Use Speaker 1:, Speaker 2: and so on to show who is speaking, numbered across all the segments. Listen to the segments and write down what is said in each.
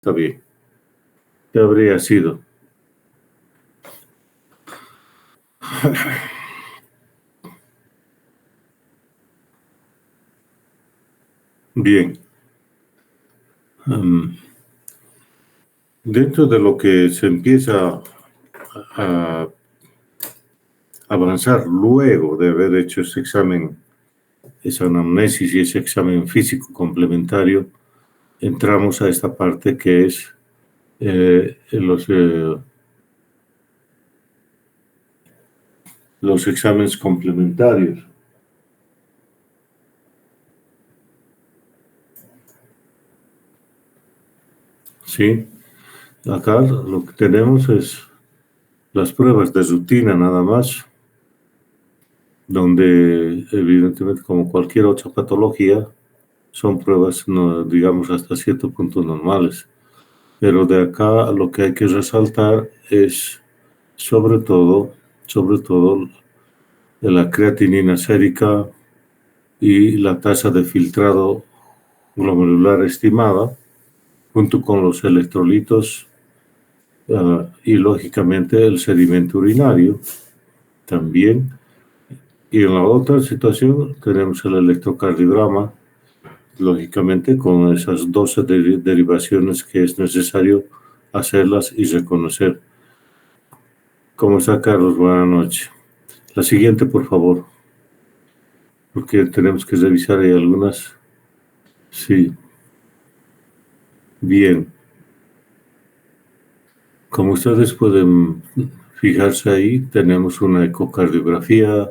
Speaker 1: Está bien. ¿Qué habría sido? Bien. Dentro de lo que se empieza a avanzar luego de haber hecho ese examen, esa anamnesis y ese examen físico complementario, entramos a esta parte que es los exámenes complementarios. ¿Sí? Acá lo que tenemos es las pruebas de rutina nada más, donde evidentemente como cualquier otra patología, son pruebas, no, digamos, hasta cierto punto normales. Pero de acá lo que hay que resaltar es sobre todo la creatinina sérica y la tasa de filtrado glomerular estimada, junto con los electrolitos y lógicamente el sedimento urinario también. Y en la otra situación tenemos el electrocardiograma, lógicamente con esas 12 derivaciones que es necesario hacerlas y reconocer. ¿Cómo está, Carlos? Buenas noches. La siguiente, por favor, porque tenemos que revisar ahí algunas. Sí. Bien. Como ustedes pueden fijarse ahí, tenemos una ecocardiografía,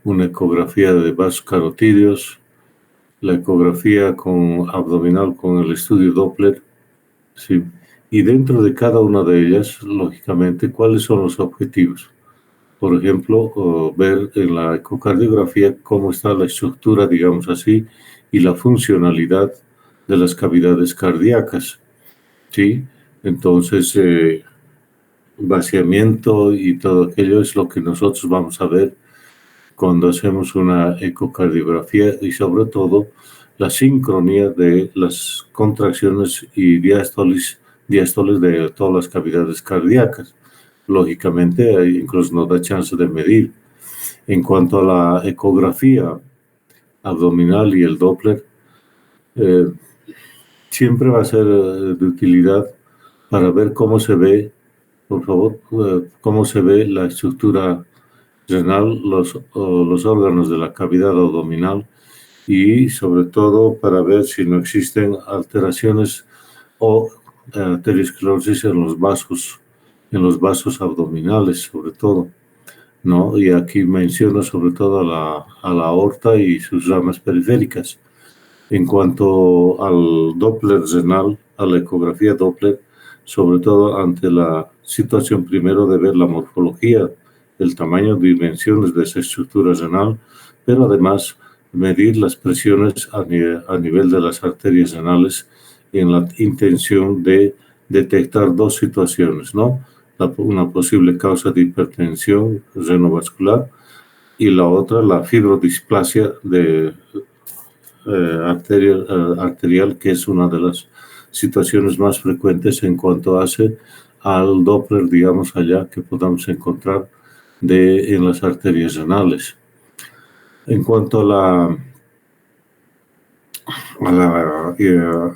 Speaker 1: una ecografía de vasos carotídeos, la ecografía abdominal con el estudio Doppler, sí. Y dentro de cada una de ellas, lógicamente, ¿cuáles son los objetivos? Por ejemplo, ver en la ecocardiografía cómo está la estructura, digamos así, y la funcionalidad de las cavidades cardíacas, ¿sí? Entonces, vaciamiento y todo aquello es lo que nosotros vamos a ver cuando hacemos una ecocardiografía y sobre todo la sincronía de las contracciones y diástoles de todas las cavidades cardíacas. Lógicamente, incluso nos da chance de medir. En cuanto a la ecografía abdominal y el Doppler, siempre va a ser de utilidad para ver cómo se ve, por favor, cómo se ve la estructura renal, los órganos de la cavidad abdominal y sobre todo para ver si no existen alteraciones o arteriosclerosis en los vasos abdominales, sobre todo, ¿no? Y aquí menciono sobre todo a la aorta y sus ramas periféricas. En cuanto al Doppler renal, a la ecografía Doppler, sobre todo ante la situación primero de ver la morfología, el tamaño, dimensiones de esa estructura renal, pero además medir las presiones a nivel de las arterias renales en la intención de detectar dos situaciones, ¿no? Una posible causa de hipertensión renovascular y la otra, la fibrodisplasia arterial, que es una de las situaciones más frecuentes en cuanto hace al Doppler, digamos, allá que podamos encontrar en las arterias renales. En cuanto a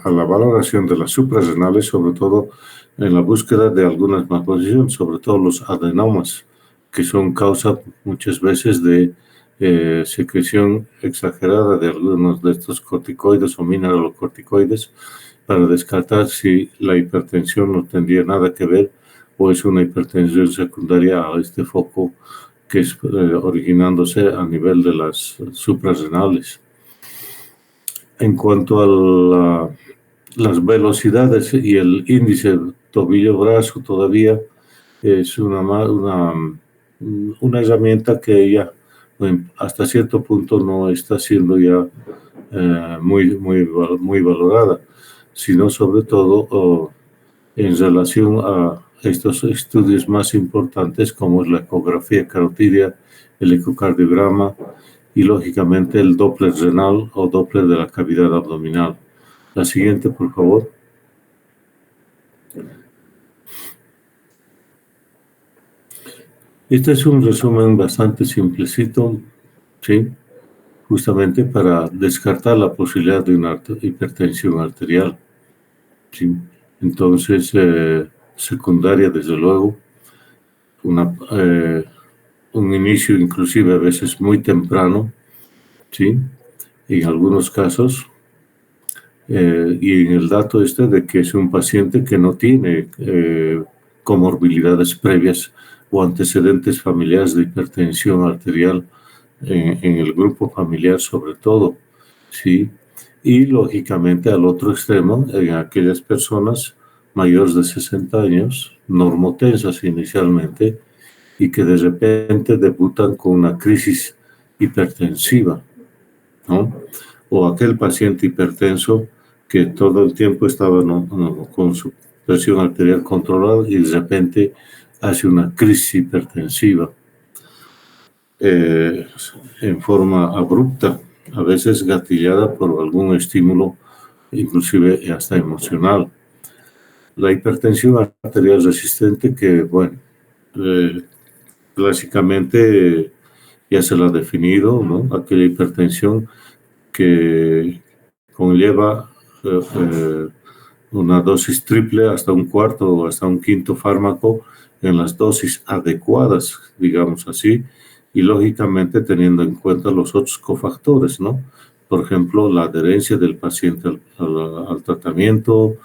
Speaker 1: la valoración de las suprarrenales, sobre todo en la búsqueda de algunas malposiciones, sobre todo los adenomas, que son causa muchas veces de secreción exagerada de algunos de estos corticoides o mineralocorticoides, para descartar si la hipertensión no tendría nada que ver o es una hipertensión secundaria a este foco que es originándose a nivel de las suprarrenales. En cuanto a las velocidades y el índice tobillo-brazo, todavía es una herramienta que ya hasta cierto punto no está siendo ya muy valorada, sino sobre todo en relación a estos estudios más importantes como es la ecografía carotídea, el ecocardiograma y lógicamente el Doppler renal o Doppler de la cavidad abdominal. La siguiente, por favor. Este es un resumen bastante simplecito, ¿sí? Justamente para descartar la posibilidad de una hipertensión arterial, ¿sí? Entonces, secundaria, desde luego, un inicio inclusive a veces muy temprano, ¿sí? En algunos casos, y en el dato de que es un paciente que no tiene comorbilidades previas o antecedentes familiares de hipertensión arterial en el grupo familiar sobre todo, ¿sí? Y lógicamente al otro extremo, en aquellas personas mayores de 60 años, normotensas inicialmente, y que de repente debutan con una crisis hipertensiva, ¿no? O aquel paciente hipertenso que todo el tiempo estaba con su presión arterial controlada y de repente hace una crisis hipertensiva en forma abrupta, a veces gatillada por algún estímulo, inclusive hasta emocional. La hipertensión arterial resistente, que bueno, clásicamente ya se la ha definido, ¿no? Aquella hipertensión que conlleva una dosis triple hasta un cuarto o hasta un quinto fármaco en las dosis adecuadas, digamos así, y lógicamente teniendo en cuenta los otros cofactores, ¿no? Por ejemplo, la adherencia del paciente al tratamiento,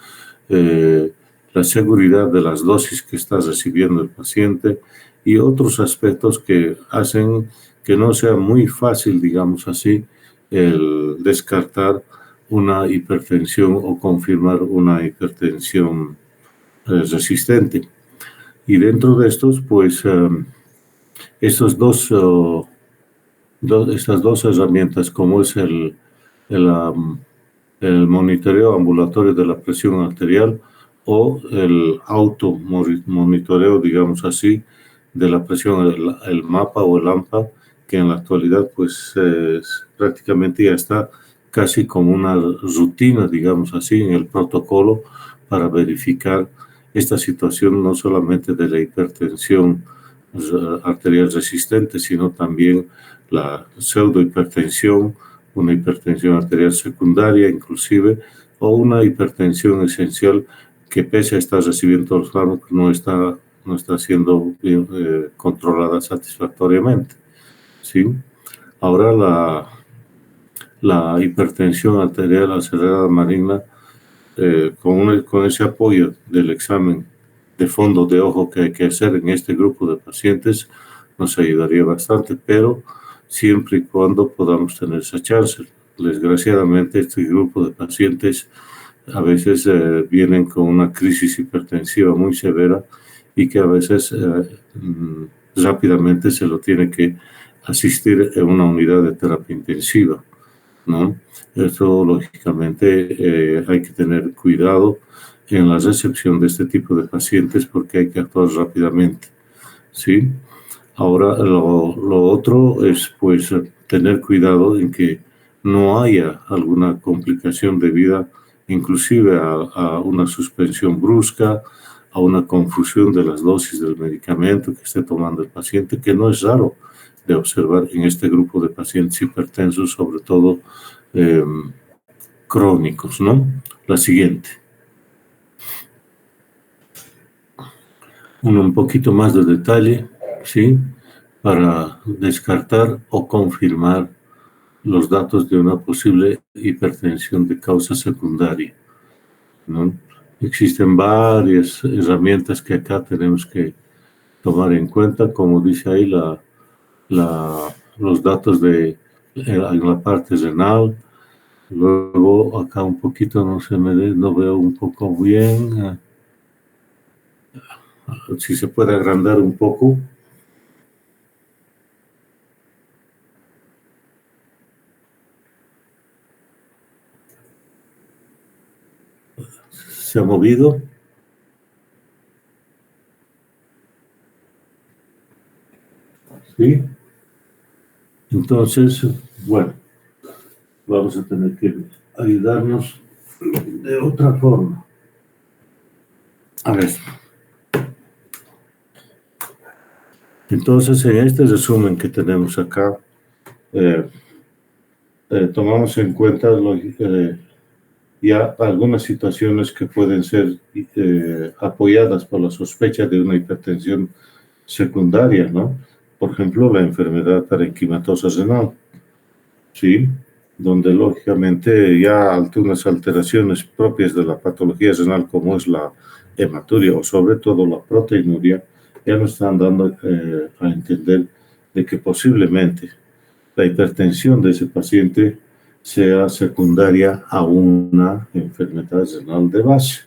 Speaker 1: la seguridad de las dosis que está recibiendo el paciente y otros aspectos que hacen que no sea muy fácil, digamos así, el descartar una hipertensión o confirmar una hipertensión resistente. Y dentro de estos, pues, estas dos herramientas, como es el monitoreo ambulatorio de la presión arterial o el automonitoreo, digamos así, de la presión, el MAPA o el AMPA, que en la actualidad pues prácticamente ya está casi como una rutina, digamos así, en el protocolo para verificar esta situación no solamente de la hipertensión arterial resistente, sino también la pseudohipertensión, una hipertensión arterial secundaria inclusive, o una hipertensión esencial que pese a estar recibiendo los fármacos no está siendo controlada satisfactoriamente, ¿sí? Ahora la hipertensión arterial acelerada maligna, con ese apoyo del examen de fondo de ojo que hay que hacer en este grupo de pacientes, nos ayudaría bastante, pero siempre y cuando podamos tener esa chance. Desgraciadamente, este grupo de pacientes a veces vienen con una crisis hipertensiva muy severa y que a veces rápidamente se lo tiene que asistir en una unidad de terapia intensiva, ¿no? Esto, lógicamente, hay que tener cuidado en la recepción de este tipo de pacientes porque hay que actuar rápidamente, ¿sí? Ahora, lo otro es, pues, tener cuidado en que no haya alguna complicación debida inclusive a una suspensión brusca, a una confusión de las dosis del medicamento que esté tomando el paciente, que no es raro de observar en este grupo de pacientes hipertensos, sobre todo crónicos, ¿no? La siguiente. Un poquito más de detalle, ¿sí? Para descartar o confirmar los datos de una posible hipertensión de causa secundaria, ¿no? Existen varias herramientas que acá tenemos que tomar en cuenta, como dice ahí los datos en la parte renal. Luego acá un poquito no veo un poco bien. Si se puede agrandar un poco. ¿Se ha movido? ¿Sí? Entonces, bueno, vamos a tener que ayudarnos de otra forma. A ver, entonces en este resumen que tenemos acá, tomamos en cuenta ya algunas situaciones que pueden ser apoyadas por la sospecha de una hipertensión secundaria, ¿no? Por ejemplo, la enfermedad parenquimatosa renal, ¿sí? Donde lógicamente ya algunas alteraciones propias de la patología renal, como es la hematuria o sobre todo la proteinuria, ya nos están dando a entender de que posiblemente la hipertensión de ese paciente sea secundaria a una enfermedad renal de base.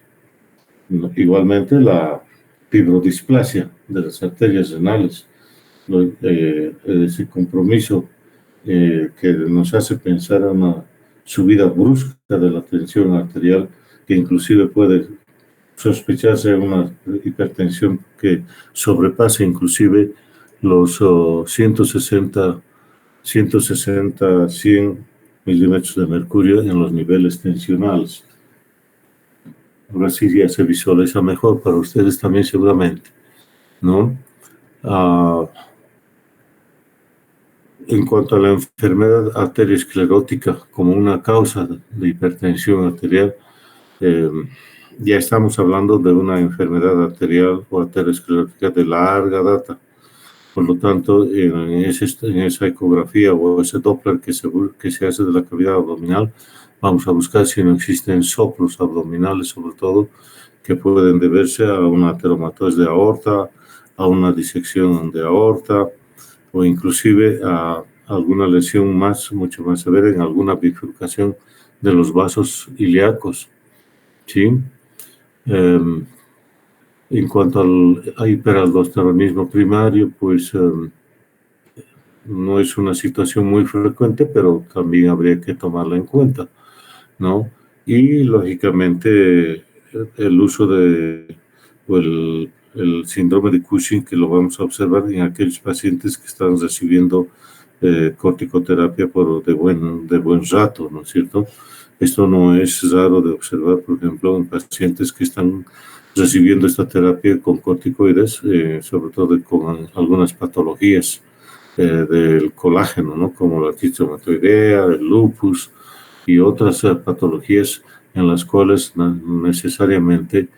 Speaker 1: Igualmente, la fibrodisplasia de las arterias renales, ese compromiso que nos hace pensar en una subida brusca de la tensión arterial, que inclusive puede sospecharse una hipertensión que sobrepase inclusive los 100 milímetros de mercurio en los niveles tensionales. Ahora sí ya se visualiza mejor para ustedes también seguramente, ¿no? En cuanto a la enfermedad arteriosclerótica como una causa de hipertensión arterial, ya estamos hablando de una enfermedad arterial o arteriosclerótica de larga data. Por lo tanto, en esa ecografía o ese Doppler que se hace de la cavidad abdominal, vamos a buscar si no existen soplos abdominales, sobre todo, que pueden deberse a una ateromatosis de aorta, a una disección de aorta, o inclusive a alguna lesión mucho más severa en alguna bifurcación de los vasos ilíacos, ¿sí? En cuanto al hiperaldosteronismo primario, pues no es una situación muy frecuente, pero también habría que tomarla en cuenta, ¿no? Y lógicamente el uso o el síndrome de Cushing, que lo vamos a observar en aquellos pacientes que están recibiendo corticoterapia de buen rato, ¿no es cierto? Esto no es raro de observar, por ejemplo, en pacientes que están recibiendo esta terapia con corticoides, sobre todo con algunas patologías del colágeno, ¿no? Como la artritis reumatoidea, el lupus y otras patologías en las cuales necesariamente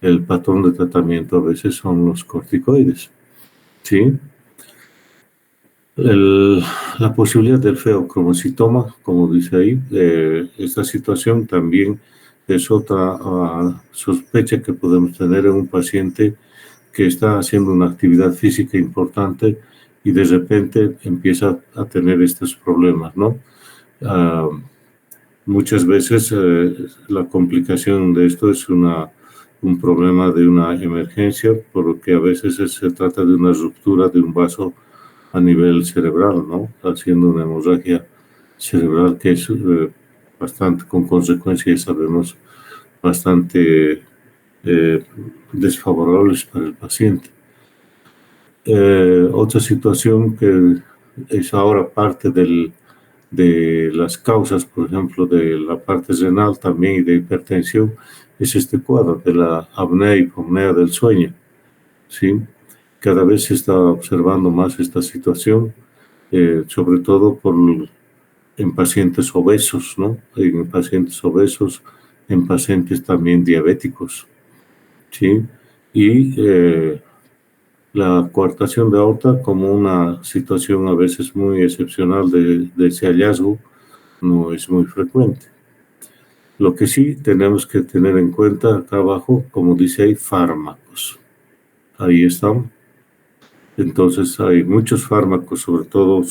Speaker 1: el patrón de tratamiento a veces son los corticoides, ¿sí? La posibilidad del feocromocitoma, como dice ahí, esta situación también es otra sospecha que podemos tener en un paciente que está haciendo una actividad física importante y de repente empieza a tener estos problemas, ¿no? Muchas veces la complicación de esto es un problema de una emergencia, por lo que a veces se trata de una ruptura de un vaso a nivel cerebral, ¿no? Haciendo una hemorragia cerebral que es bastante, con consecuencias, sabemos, bastante desfavorables para el paciente. Otra situación que es ahora parte de las causas, por ejemplo, de la parte renal también y de hipertensión, es este cuadro de la apnea y hipopnea del sueño, ¿sí? Cada vez se está observando más esta situación, sobre todo en pacientes obesos, ¿no? En pacientes obesos, en pacientes también diabéticos, ¿sí? Y la coartación de aorta como una situación a veces muy excepcional de ese hallazgo, no es muy frecuente. Lo que sí tenemos que tener en cuenta acá abajo, como dice ahí, fármacos. Ahí están. Entonces hay muchos fármacos, sobre todo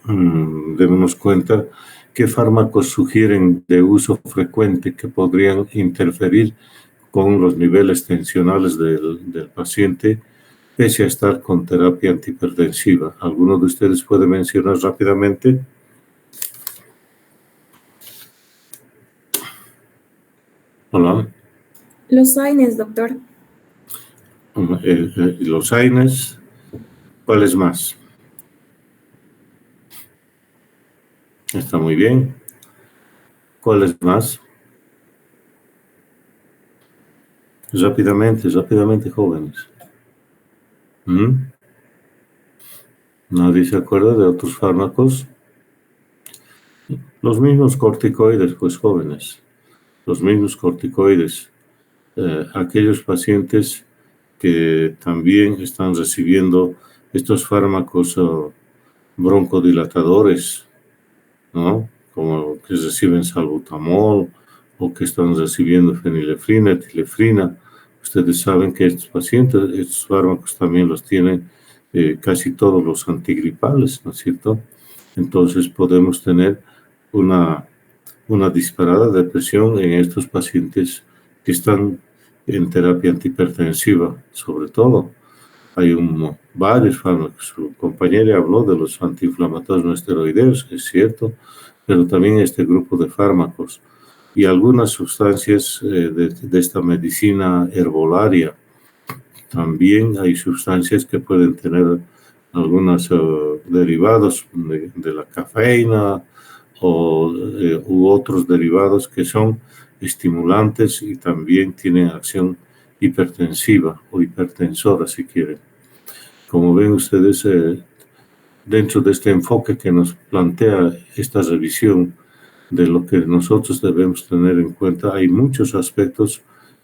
Speaker 1: debemos cuenta qué fármacos sugieren de uso frecuente que podrían interferir con los niveles tensionales del paciente, pese a estar con terapia antihipertensiva. ¿Alguno de ustedes puede mencionar rápidamente? Hola.
Speaker 2: Los AINES, doctor.
Speaker 1: Los AINES. ¿Cuáles más? Está muy bien. ¿Cuáles más? Rápidamente, jóvenes. ¿Nadie se acuerda de otros fármacos? Los mismos corticoides, pues jóvenes. Los mismos corticoides. Aquellos pacientes que también están recibiendo estos fármacos broncodilatadores, ¿no? Como que reciben salbutamol o que están recibiendo fenilefrina, etilefrina. Ustedes saben que estos pacientes, estos fármacos también los tienen casi todos los antigripales, ¿no es cierto? Entonces podemos tener una disparada de presión en estos pacientes que están en terapia antihipertensiva, sobre todo. Hay varios fármacos. Su compañera habló de los antiinflamatorios no esteroideos, es cierto, pero también este grupo de fármacos y algunas sustancias de esta medicina herbolaria. También hay sustancias que pueden tener algunos derivados de la cafeína u otros derivados que son estimulantes y también tienen acción hipertensiva o hipertensora, si quieren. Como ven ustedes, dentro de este enfoque que nos plantea esta revisión de lo que nosotros debemos tener en cuenta, hay muchos aspectos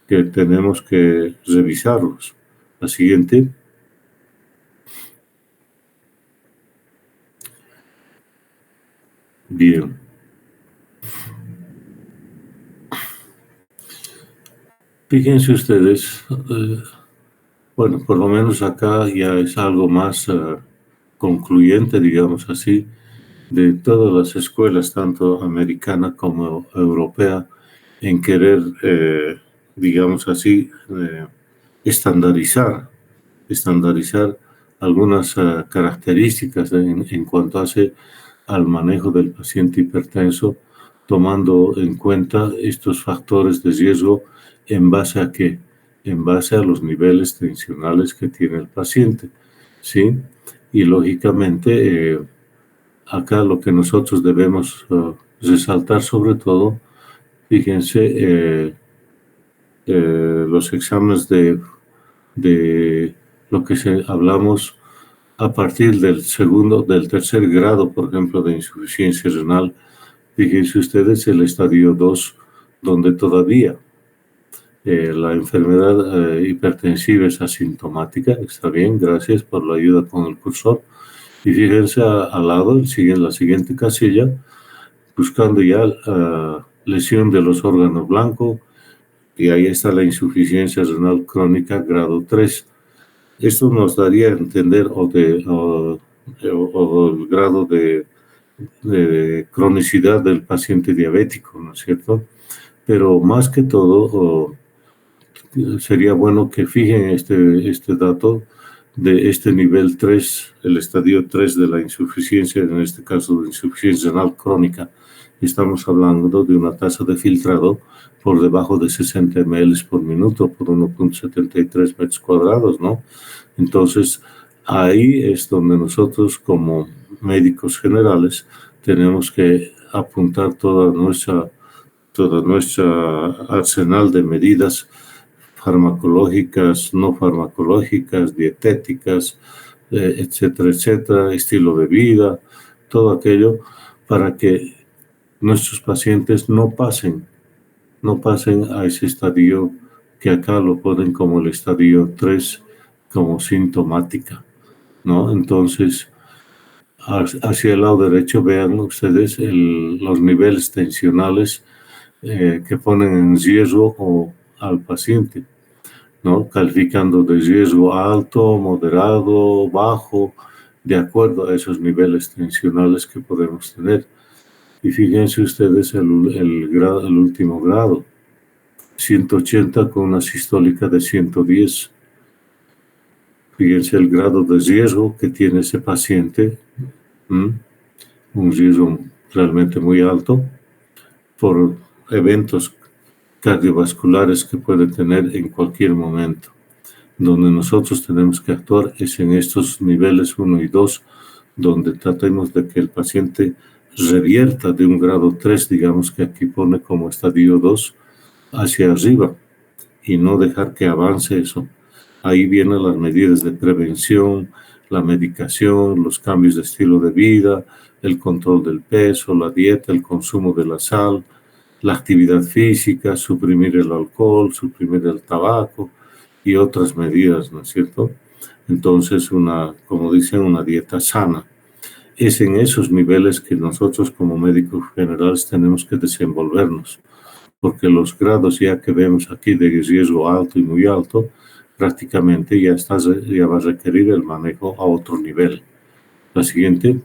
Speaker 1: que tenemos que revisarlos. La siguiente. Bien. Fíjense ustedes, bueno, por lo menos acá ya es algo más concluyente, digamos así, de todas las escuelas, tanto americana como europea, en querer, digamos así, estandarizar algunas características en cuanto hace al manejo del paciente hipertenso, tomando en cuenta estos factores de riesgo en base a qué, en base a los niveles tensionales que tiene el paciente, ¿sí? Y lógicamente, acá lo que nosotros debemos resaltar sobre todo, fíjense, los exámenes de lo que hablamos a partir del tercer grado, por ejemplo, de insuficiencia renal. Fíjense ustedes el estadio 2, donde todavía la enfermedad hipertensiva es asintomática. Está bien, gracias por la ayuda con el cursor. Y fíjense al lado, la siguiente casilla, buscando ya lesión de los órganos blancos, y ahí está la insuficiencia renal crónica grado 3. Esto nos daría a entender el grado de cronicidad del paciente diabético, ¿no es cierto? Pero más que todo, sería bueno que fijen este dato de este nivel 3, el estadio 3 de la insuficiencia, en este caso de insuficiencia renal crónica. Estamos hablando de una tasa de filtrado por debajo de 60 ml por minuto por 1.73 metros cuadrados, ¿no? Entonces, ahí es donde nosotros como médicos generales tenemos que apuntar toda nuestra arsenal de medidas farmacológicas, no farmacológicas, dietéticas, etcétera, etcétera, estilo de vida, todo aquello para que nuestros pacientes no pasen a ese estadio que acá lo ponen como el estadio 3, como sintomática, ¿no? Entonces, hacia el lado derecho vean ustedes los niveles tensionales que ponen en riesgo al paciente, ¿no? Calificando de riesgo alto, moderado, bajo, de acuerdo a esos niveles tensionales que podemos tener. Y fíjense ustedes el último grado, 180 con una sistólica de 110. Fíjense el grado de riesgo que tiene ese paciente, un riesgo realmente muy alto por eventos cardiovasculares que puede tener en cualquier momento. Donde nosotros tenemos que actuar es en estos niveles 1 y 2, donde tratemos de que el paciente revierta de un grado 3, digamos que aquí pone como estadio 2, hacia arriba. y no dejar que avance eso. Ahí vienen las medidas de prevención, la medicación, los cambios de estilo de vida, el control del peso, la dieta, el consumo de la sal, la actividad física, suprimir el alcohol, suprimir el tabaco y otras medidas, ¿no es cierto? Entonces, como dicen, una dieta sana. Es en esos niveles que nosotros como médicos generales tenemos que desenvolvernos, porque los grados ya que vemos aquí de riesgo alto y muy alto, prácticamente ya va a requerir el manejo a otro nivel. La siguiente.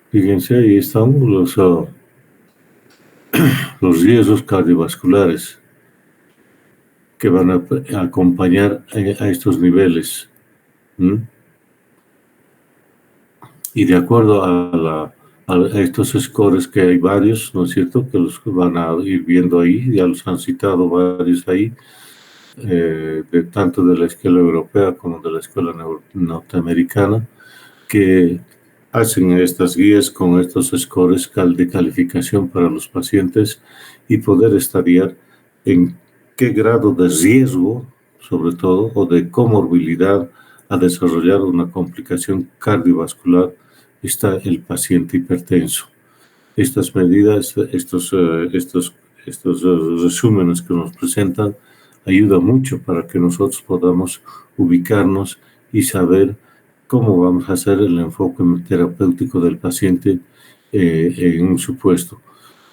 Speaker 1: Fíjense, ahí están los riesgos cardiovasculares que van a acompañar a estos niveles. Y de acuerdo a estos scores, que hay varios, ¿no es cierto?, que los van a ir viendo ahí, ya los han citado varios ahí, tanto de la escuela europea como de la escuela norteamericana, que hacen estas guías con estos scores de calificación para los pacientes y poder estadiar en qué grado de riesgo, sobre todo, o de comorbilidad a desarrollar una complicación cardiovascular está el paciente hipertenso. Estas medidas, estos resúmenes que nos presentan, ayudan mucho para que nosotros podamos ubicarnos y saber cómo vamos a hacer el enfoque terapéutico del paciente en un supuesto,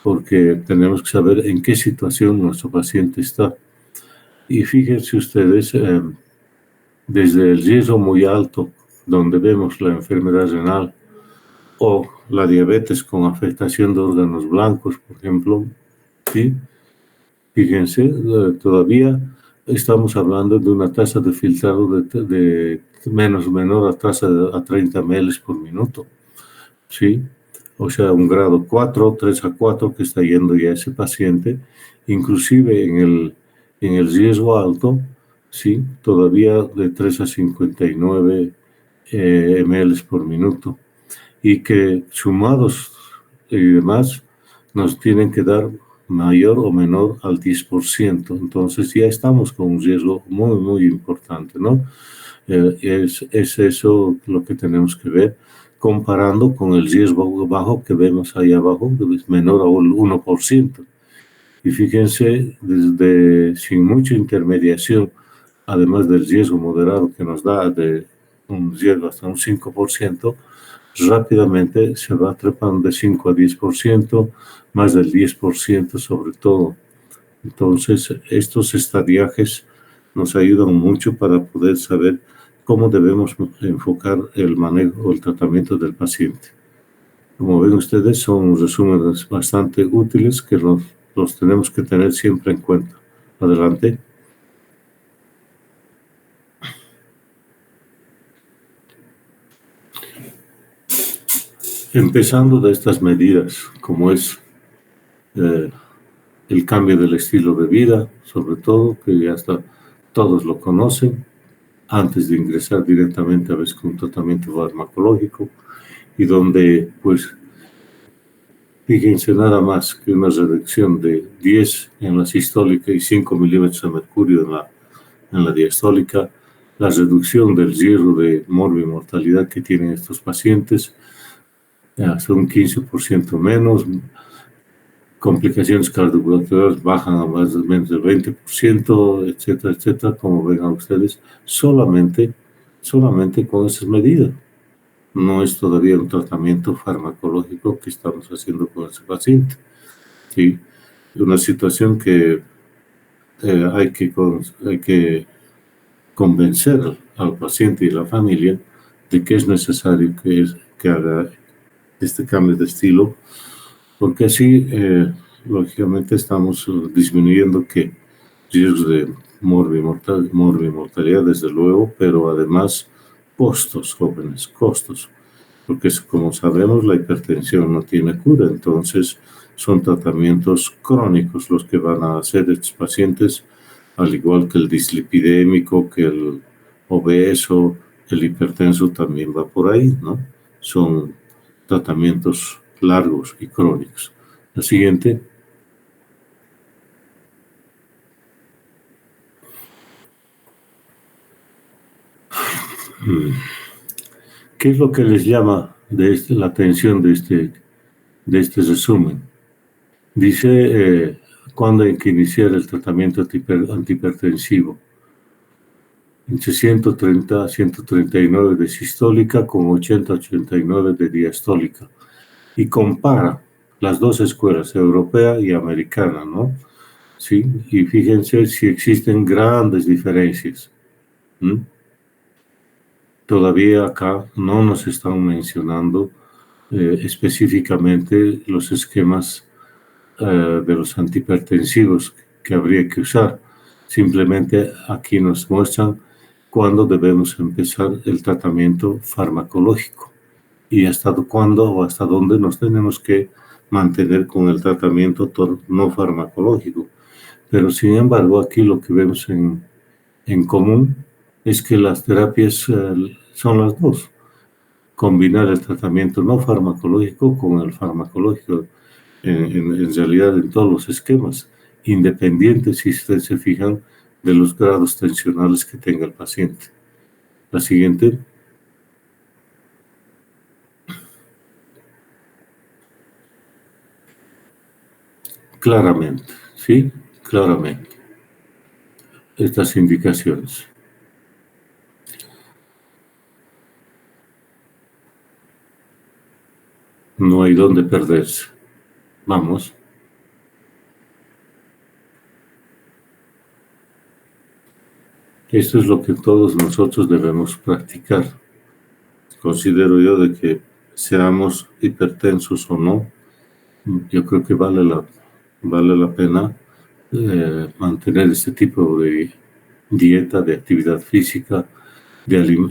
Speaker 1: porque tenemos que saber en qué situación nuestro paciente está. Y fíjense ustedes, desde el riesgo muy alto, donde vemos la enfermedad renal o la diabetes con afectación de órganos blancos, por ejemplo, ¿sí? Fíjense, todavía estamos hablando de una tasa de filtrado de menor a 30 ml por minuto, ¿sí? O sea, un grado 4, 3 a 4 que está yendo ya ese paciente, inclusive en el riesgo alto, ¿sí? Todavía de 3 a 59 ml por minuto, y que sumados y demás nos tienen que dar mayor o menor al 10%. Entonces ya estamos con un riesgo muy, muy importante, ¿no? Es eso lo que tenemos que ver, comparando con el riesgo bajo que vemos ahí abajo, que es menor a un 1%. Y fíjense, sin mucha intermediación, además del riesgo moderado que nos da de un riesgo hasta un 5%, rápidamente se va trepando de 5 a 10%, más del 10% sobre todo. Entonces, estos estadiajes nos ayudan mucho para poder saber cómo debemos enfocar el manejo o el tratamiento del paciente. Como ven ustedes, son resúmenes bastante útiles que los tenemos que tener siempre en cuenta. Adelante. Empezando de estas medidas, como es el cambio del estilo de vida, sobre todo, que ya todos lo conocen, antes de ingresar directamente a veces con un tratamiento farmacológico, y donde, pues, fíjense nada más que una reducción de 10 en la sistólica y 5 milímetros de mercurio en la diastólica, la reducción del riesgo de morbimortalidad que tienen estos pacientes, hasta un 15% menos, complicaciones cardiovasculares bajan a más o menos del 20%, etcétera, etcétera, como ven ustedes, solamente con esas medidas. No es todavía un tratamiento farmacológico que estamos haciendo con ese paciente. ¿Sí? Una situación que hay que convencer al paciente y a la familia de que es necesario que haga este cambio de estilo, porque así, lógicamente, estamos disminuyendo riesgos de morbimortalidad, desde luego, pero además costos, jóvenes, costos, porque como sabemos la hipertensión no tiene cura, entonces son tratamientos crónicos los que van a hacer estos pacientes, al igual que el dislipidémico, que el obeso, el hipertenso también va por ahí, ¿no? Son tratamientos largos y crónicos. La siguiente. ¿Qué es lo que les llama la atención de este resumen? Dice, ¿cuándo hay que iniciar el tratamiento antihipertensivo? Entre 130 a 139 de sistólica con 80 a 89 de diastólica. Y compara las dos escuelas, europea y americana, ¿no? Sí, y fíjense si existen grandes diferencias. Todavía acá no nos están mencionando específicamente los esquemas de los antihipertensivos que habría que usar. Simplemente aquí nos muestran cuándo debemos empezar el tratamiento farmacológico y hasta cuándo o hasta dónde nos tenemos que mantener con el tratamiento no farmacológico. Pero sin embargo, aquí lo que vemos en común es que las terapias son las dos. Combinar el tratamiento no farmacológico con el farmacológico, en realidad en todos los esquemas, independientes, si ustedes se fijan, de los grados tensionales que tenga el paciente. La siguiente. Claramente, ¿sí? Claramente. Estas indicaciones. No hay dónde perderse. Vamos. Esto es lo que todos nosotros debemos practicar. Considero yo de que seamos hipertensos o no, yo creo que vale la pena mantener este tipo de dieta, de actividad física,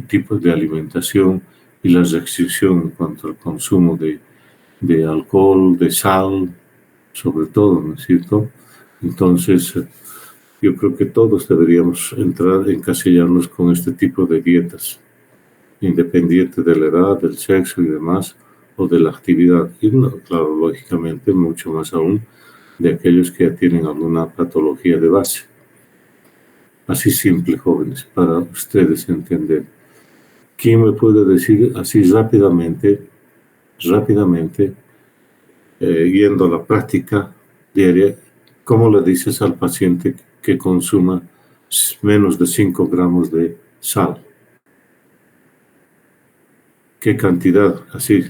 Speaker 1: tipos de alimentación y la restricción en cuanto al consumo de alcohol, de sal, sobre todo, ¿no es cierto? Entonces, yo creo que todos deberíamos encasillarnos con este tipo de dietas, independiente de la edad, del sexo y demás, o de la actividad. Y, claro, lógicamente, mucho más aún de aquellos que ya tienen alguna patología de base. Así simple, jóvenes, para ustedes entender. ¿Quién me puede decir así rápidamente, yendo a la práctica diaria, cómo le dices al paciente que consuma menos de 5 gramos de sal? ¿Qué cantidad? Así,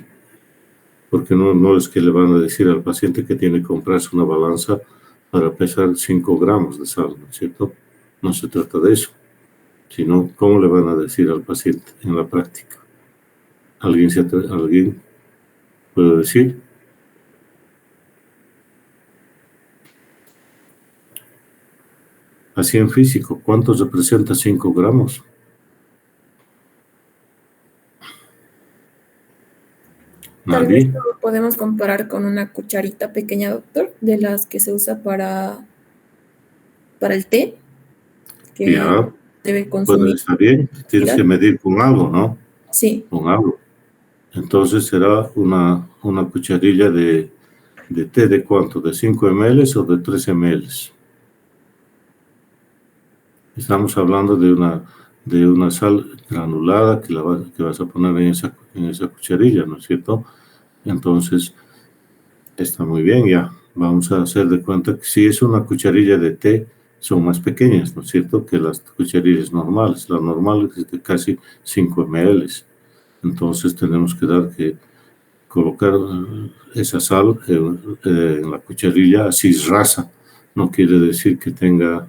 Speaker 1: porque no es que le van a decir al paciente que tiene que comprarse una balanza para pesar 5 gramos de sal, ¿no es cierto? No se trata de eso, sino cómo le van a decir al paciente en la práctica. ¿Alguien puede decir? Así en físico, ¿cuánto representa 5 gramos?
Speaker 2: Tal vez
Speaker 1: ¿Nadie?
Speaker 2: lo podemos comparar con una cucharita pequeña, doctor, de las que se usa para el té, que
Speaker 1: Ya,
Speaker 2: debe
Speaker 1: pues
Speaker 2: consumir.
Speaker 1: está bien, tienes que medir con algo, ¿no?
Speaker 2: Sí,
Speaker 1: Con algo. Entonces será una cucharilla de té de ¿cuánto? ¿De 5 ml o de 3 ml? Estamos hablando de una sal granulada que vas a poner en esa cucharilla, ¿no es cierto? Entonces, está muy bien ya. Vamos a hacer de cuenta que si es una cucharilla de té, son más pequeñas, ¿no es cierto?, que las cucharillas normales. La normal es de casi 5 ml. Entonces tenemos que colocar esa sal en la cucharilla así rasa. No quiere decir que tenga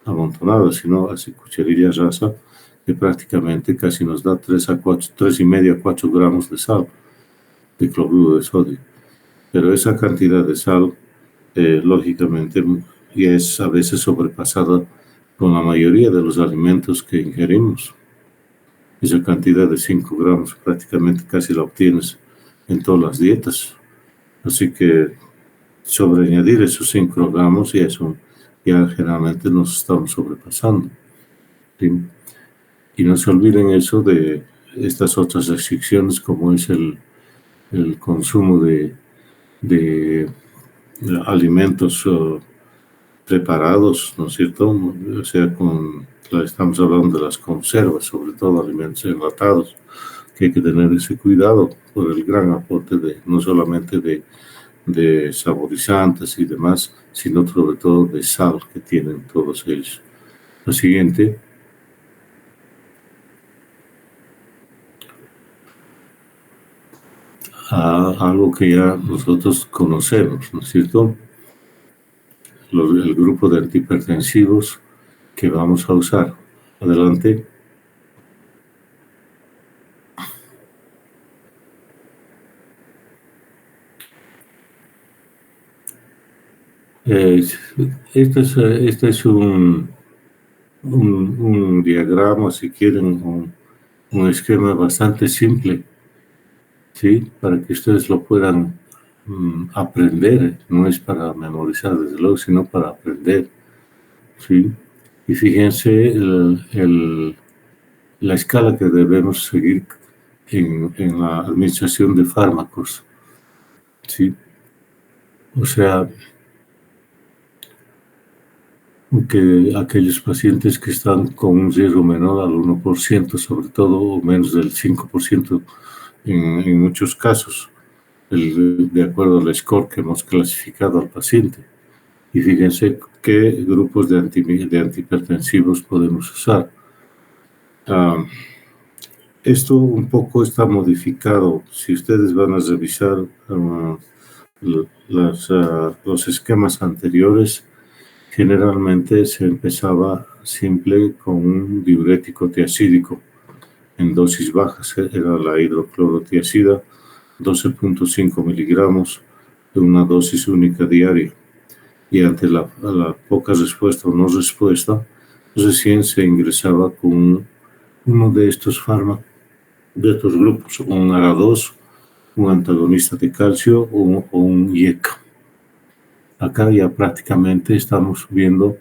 Speaker 1: amontonada, sino así cucharilla rasa, que prácticamente casi nos da 3,5 a 4 gramos de sal, de cloruro de sodio. Pero esa cantidad de sal, lógicamente, ya es a veces sobrepasada con la mayoría de los alimentos que ingerimos. Esa cantidad de 5 gramos prácticamente casi la obtienes en todas las dietas. Así que sobre añadir esos 5 gramos ya generalmente nos estamos sobrepasando. ¿Sí? Y no se olviden eso de estas otras restricciones como es el consumo de alimentos preparados, ¿no es cierto? O sea, estamos hablando de las conservas, sobre todo alimentos enlatados, que hay que tener ese cuidado por el gran aporte no solamente de saborizantes y demás, sino sobre todo de sal que tienen todos ellos. La siguiente. Algo que ya nosotros conocemos, ¿no es cierto? El grupo de antihipertensivos que vamos a usar. Adelante. Este es un diagrama, si quieren, un esquema bastante simple, ¿sí? Para que ustedes lo puedan aprender. No es para memorizar, desde luego, sino para aprender, ¿sí? Y fíjense la escala que debemos seguir en la administración de fármacos, ¿sí? O sea, que aquellos pacientes que están con un riesgo menor al 1%, sobre todo, o menos del 5% en muchos casos, de acuerdo al score que hemos clasificado al paciente. Y fíjense qué grupos de antihipertensivos podemos usar. Esto un poco está modificado. Si ustedes van a revisar los esquemas anteriores, generalmente se empezaba simple con un diurético tiazídico en dosis bajas, era la hidroclorotiazida, 12.5 miligramos de una dosis única diaria. Y ante la poca respuesta o no respuesta, recién se ingresaba con uno de estos fármacos, de estos grupos, un ARA2, un antagonista de calcio o un IECA. Acá ya prácticamente estamos viendo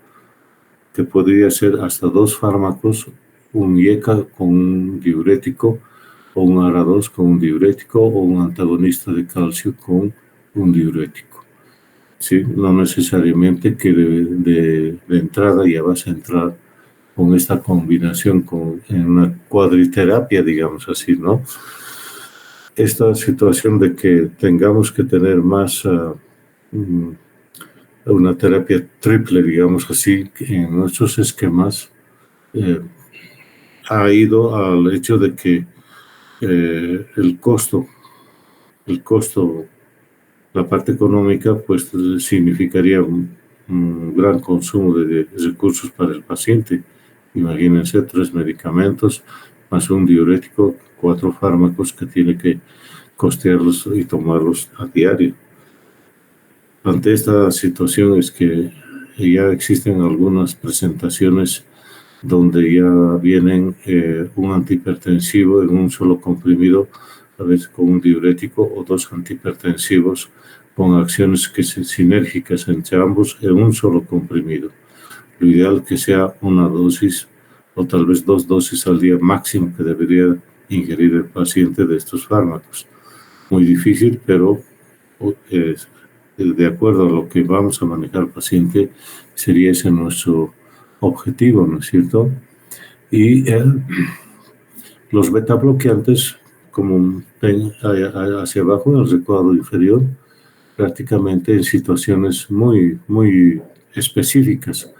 Speaker 1: que podría ser hasta 2 fármacos, un IECA con un diurético, o un ARA2 con un diurético, o un antagonista de calcio con un diurético. ¿Sí? No necesariamente que de entrada ya vas a entrar con esta combinación en una cuadriterapia, digamos así, ¿no? Esta situación de que tengamos que tener más una terapia triple, digamos así, en nuestros esquemas, ha ido al hecho de que el costo, la parte económica, pues significaría un gran consumo de recursos para el paciente. Imagínense 3 medicamentos más un diurético, 4 fármacos que tiene que costearlos y tomarlos a diario. Ante esta situación es que ya existen algunas presentaciones donde ya vienen un antihipertensivo en un solo comprimido, a veces con un diurético, o 2 antihipertensivos con acciones sinérgicas entre ambos en un solo comprimido. Lo ideal que sea una dosis o tal vez 2 dosis al día máximo que debería ingerir el paciente de estos fármacos. Muy difícil, pero de acuerdo a lo que vamos a manejar al paciente, sería ese nuestro objetivo, ¿no es cierto? Y los beta bloqueantes, como ven hacia abajo en el recuadro inferior, prácticamente en situaciones muy, muy específicas,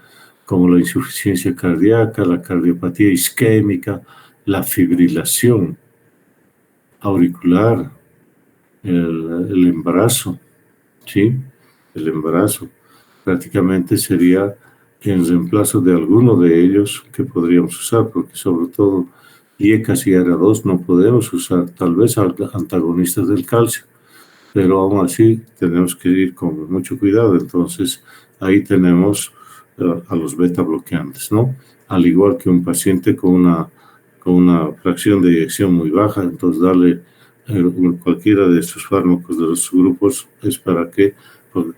Speaker 1: como la insuficiencia cardíaca, la cardiopatía isquémica, la fibrilación auricular, el embarazo, ¿sí? El embarazo prácticamente sería en reemplazo de alguno de ellos que podríamos usar, porque sobre todo IECAS y ARA2 no podemos usar, tal vez antagonistas del calcio, pero aún así tenemos que ir con mucho cuidado. Entonces ahí tenemos a los beta bloqueantes, ¿no? Al igual que un paciente con una fracción de eyección muy baja, entonces darle cualquiera de estos fármacos de los grupos es para que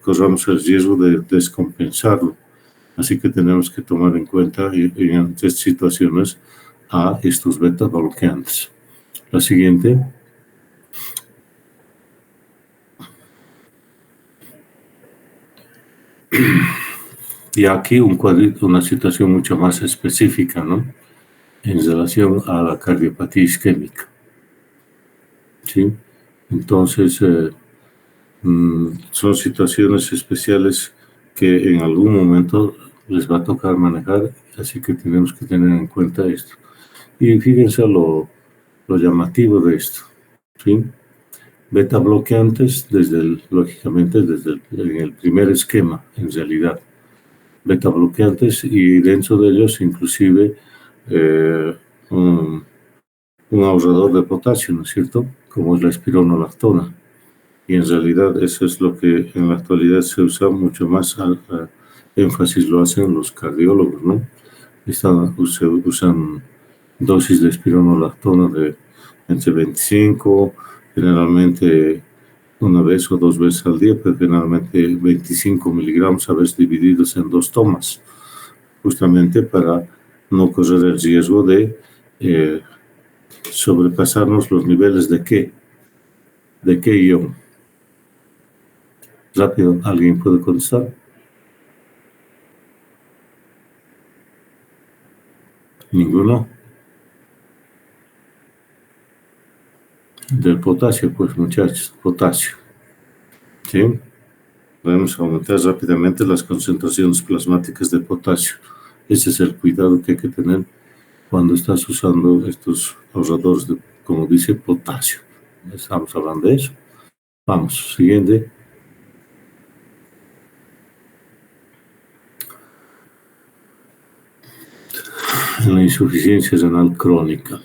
Speaker 1: corramos el riesgo de descompensarlo. Así que tenemos que tomar en cuenta en estas situaciones a estos beta bloqueantes. La siguiente. Y aquí un cuadrito, una situación mucho más específica, ¿no? En relación a la cardiopatía isquémica. ¿Sí? Entonces, son situaciones especiales que en algún momento les va a tocar manejar, así que tenemos que tener en cuenta esto. Y fíjense lo llamativo de esto, ¿sí? Beta bloqueantes, lógicamente, en el primer esquema, en realidad. Beta bloqueantes y dentro de ellos, inclusive, un ahorrador de potasio, ¿no es cierto? Como es la espironolactona. Y en realidad eso es lo que en la actualidad se usa mucho más, énfasis lo hacen los cardiólogos, ¿no? Se usan dosis de espironolactona de entre 25, generalmente una vez o dos veces al día, pero generalmente 25 miligramos a veces divididos en 2 tomas, justamente para no correr el riesgo de sobrepasarnos los niveles de qué ion. Rápido, ¿alguien puede contestar? ¿Ninguno? Del potasio, pues muchachos, potasio. ¿Sí? Podemos aumentar rápidamente las concentraciones plasmáticas de potasio. Ese es el cuidado que hay que tener cuando estás usando estos ahorradores de, como dice, potasio. Estamos hablando de eso. Vamos, siguiente. La insuficiencia renal crónica.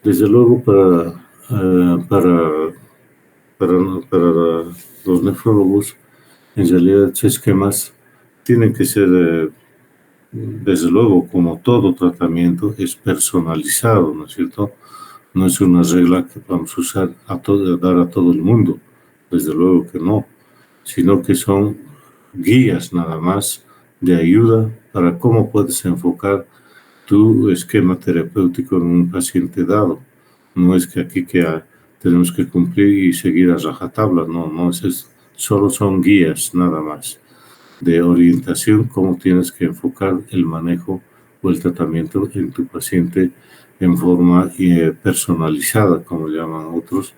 Speaker 1: Desde luego para los nefrólogos, en realidad estos esquemas tienen que ser, desde luego, como todo tratamiento, es personalizado, ¿no es cierto? No es una regla que vamos a usar dar a todo el mundo, desde luego que no, sino que son guías nada más de ayuda para cómo puedes enfocar tu esquema terapéutico en un paciente dado. No es que aquí tenemos que cumplir y seguir a rajatabla, no, solo son guías nada más de orientación, cómo tienes que enfocar el manejo o el tratamiento en tu paciente en forma personalizada, como llaman otros,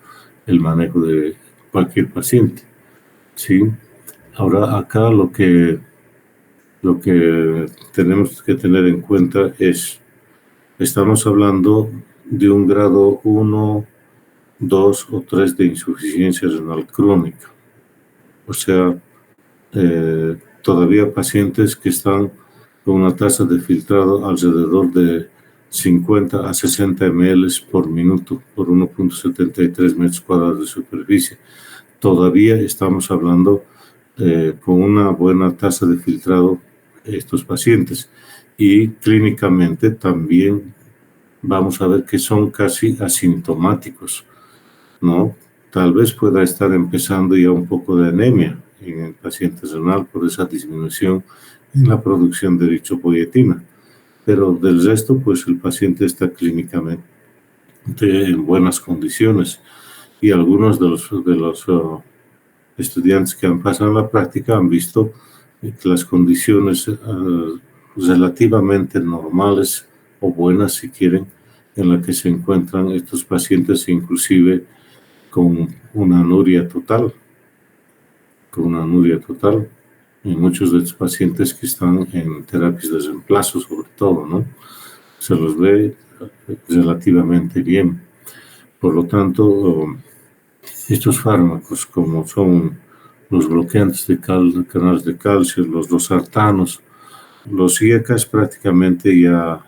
Speaker 1: el manejo de cualquier paciente. ¿Sí? Ahora acá lo que tenemos que tener en cuenta es, estamos hablando de un grado 1, 2 o 3 de insuficiencia renal crónica. O sea, todavía pacientes que están con una tasa de filtrado alrededor de 50 a 60 ml por minuto por 1.73 metros cuadrados de superficie. Todavía estamos hablando con una buena tasa de filtrado estos pacientes, y clínicamente también vamos a ver que son casi asintomáticos, ¿no? Tal vez pueda estar empezando ya un poco de anemia en el paciente renal por esa disminución en la producción de eritropoyetina, pero del resto, pues el paciente está clínicamente en buenas condiciones, y algunos de los estudiantes que han pasado la práctica han visto que las condiciones relativamente normales o buenas, si quieren, en la que se encuentran estos pacientes, inclusive con una anuria total, y muchos de estos pacientes que están en terapias de reemplazo, sobre todo, ¿no? Se los ve relativamente bien. Por lo tanto, estos fármacos, como son los bloqueantes de canales de calcio, los losartanos, los IECAs, prácticamente ya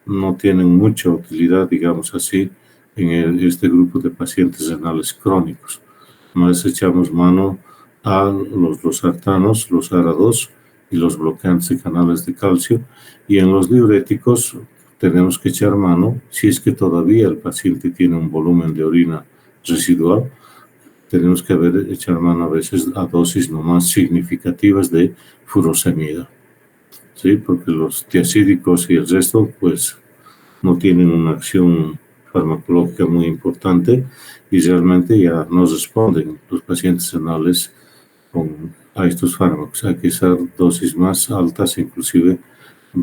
Speaker 1: no tienen mucha utilidad, digamos así, en este grupo de pacientes renales crónicos. Más echamos mano a los losartanos, los ARA2 y los bloqueantes de canales de calcio, y en los diuréticos tenemos que echar mano, si es que todavía el paciente tiene un volumen de orina residual, tenemos que echar mano a veces a dosis no más significativas de furosemida, ¿sí? Porque los tiacídicos y el resto, pues, no tienen una acción farmacológica muy importante y realmente ya no responden los pacientes renales a estos fármacos. Hay que usar dosis más altas, inclusive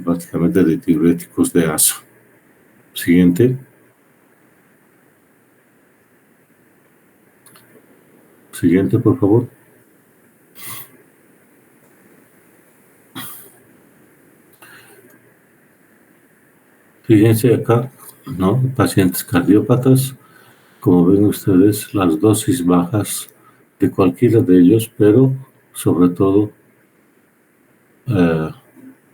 Speaker 1: prácticamente de diuréticos de ASO. Siguiente. Siguiente, por favor. Fíjense acá, ¿no? Pacientes cardiópatas, como ven ustedes, las dosis bajas de cualquiera de ellos, pero sobre todo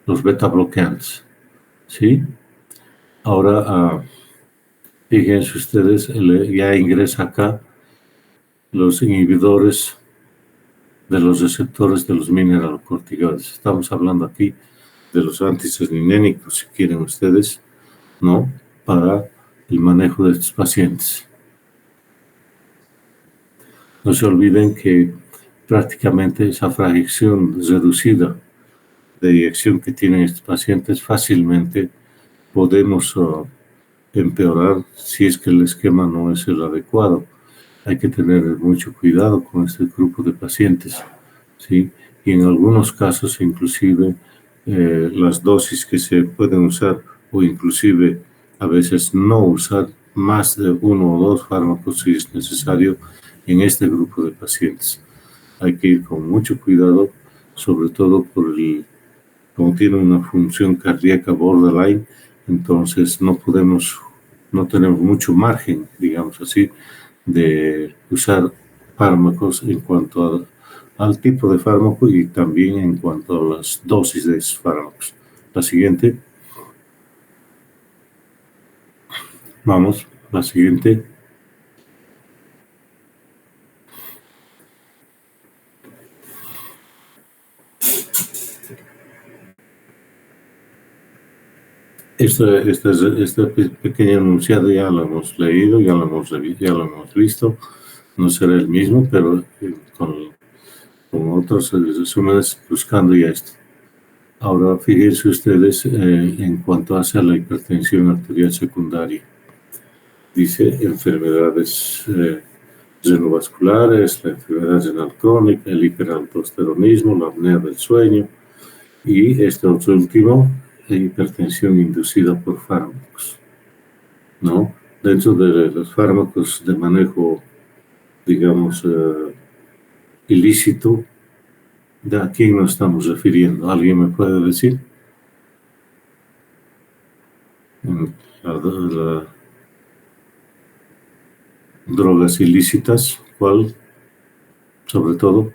Speaker 1: los beta bloqueantes, ¿sí? Ahora, fíjense ustedes, ya ingresa acá los inhibidores de los receptores de los mineralocorticoides. Estamos hablando aquí de los antihistamínicos, si quieren ustedes, ¿no? Para el manejo de estos pacientes. No se olviden que prácticamente esa fracción reducida de eyección que tienen estos pacientes fácilmente podemos empeorar si es que el esquema no es el adecuado. Hay que tener mucho cuidado con este grupo de pacientes, ¿sí? Y en algunos casos inclusive las dosis que se pueden usar o inclusive a veces no usar más de uno o dos fármacos si es necesario en este grupo de pacientes. Hay que ir con mucho cuidado, sobre todo como tiene una función cardíaca borderline, entonces no tenemos mucho margen, digamos así, de usar fármacos en cuanto al tipo de fármaco y también en cuanto a las dosis de esos fármacos. La siguiente. Vamos, la siguiente. Este pequeño enunciado ya lo hemos leído, ya lo hemos visto. No será el mismo, pero con otros resúmenes buscando ya esto. Ahora fíjense ustedes en cuanto hace a la hipertensión arterial secundaria. Dice enfermedades renovasculares, la enfermedad renal crónica, el hiperaldosteronismo, la apnea del sueño y este otro último, la hipertensión inducida por fármacos, ¿no? Dentro de los fármacos de manejo, digamos, ilícito, ¿de a quién nos estamos refiriendo? ¿Alguien me puede decir? Las drogas ilícitas, ¿cuál? Sobre todo.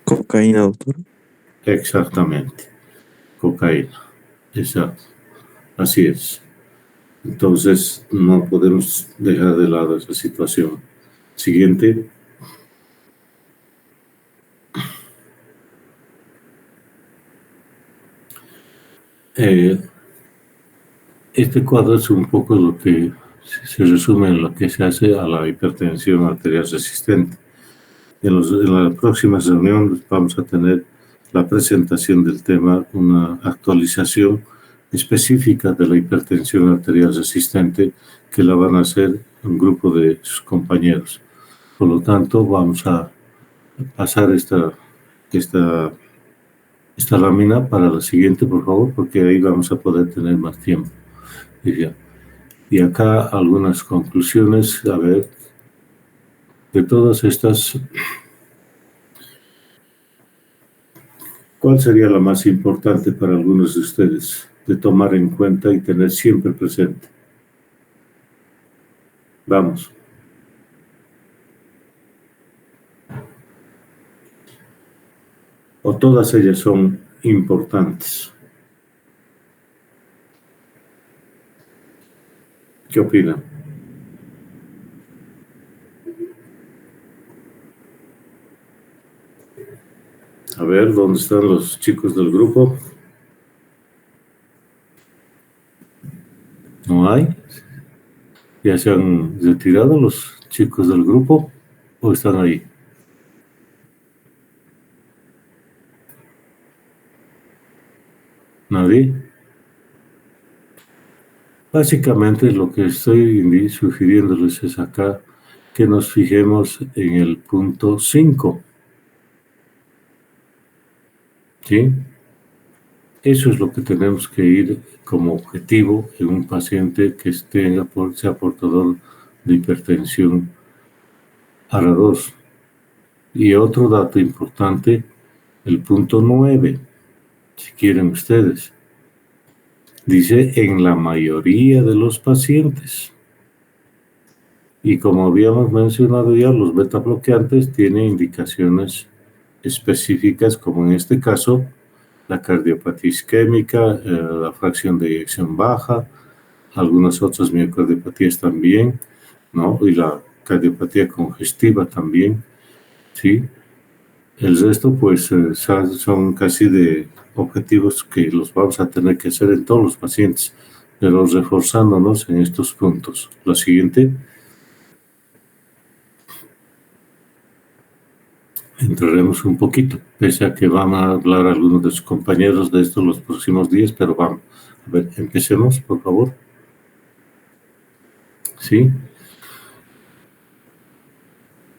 Speaker 3: Cocaína, doctor.
Speaker 1: Exactamente, cocaína. Exacto, así es. Entonces, no podemos dejar de lado esa situación. Siguiente. Este cuadro es un poco lo que se resume en lo que se hace a la hipertensión arterial resistente. En la próxima reunión vamos a tener la presentación del tema, una actualización específica de la hipertensión arterial resistente que la van a hacer un grupo de sus compañeros. Por lo tanto, vamos a pasar esta lámina para la siguiente, por favor, porque ahí vamos a poder tener más tiempo. Y acá algunas conclusiones, a ver, de todas estas, ¿cuál sería la más importante para algunos de ustedes de tomar en cuenta y tener siempre presente? Vamos. ¿O todas ellas son importantes? ¿Qué opinan? A ver, ¿dónde están los chicos del grupo? ¿No hay? ¿Ya se han retirado los chicos del grupo o están ahí? ¿Nadie? Básicamente lo que estoy sugiriéndoles es acá que nos fijemos en el punto 5. ¿Sí? Eso es lo que tenemos que ir como objetivo en un paciente que sea portador de hipertensión ARA 2. Y otro dato importante, el punto 9, si quieren ustedes, dice en la mayoría de los pacientes. Y como habíamos mencionado ya, los beta bloqueantes tienen indicaciones específicas, como en este caso, la cardiopatía isquémica, la fracción de eyección baja, algunas otras miocardiopatías también, ¿no? Y la cardiopatía congestiva también, ¿sí? El resto, pues, son casi de objetivos que los vamos a tener que hacer en todos los pacientes, pero reforzándonos en estos puntos. La siguiente. Entraremos un poquito, pese a que van a hablar algunos de sus compañeros de esto los próximos días, pero vamos. A ver, empecemos, por favor. ¿Sí?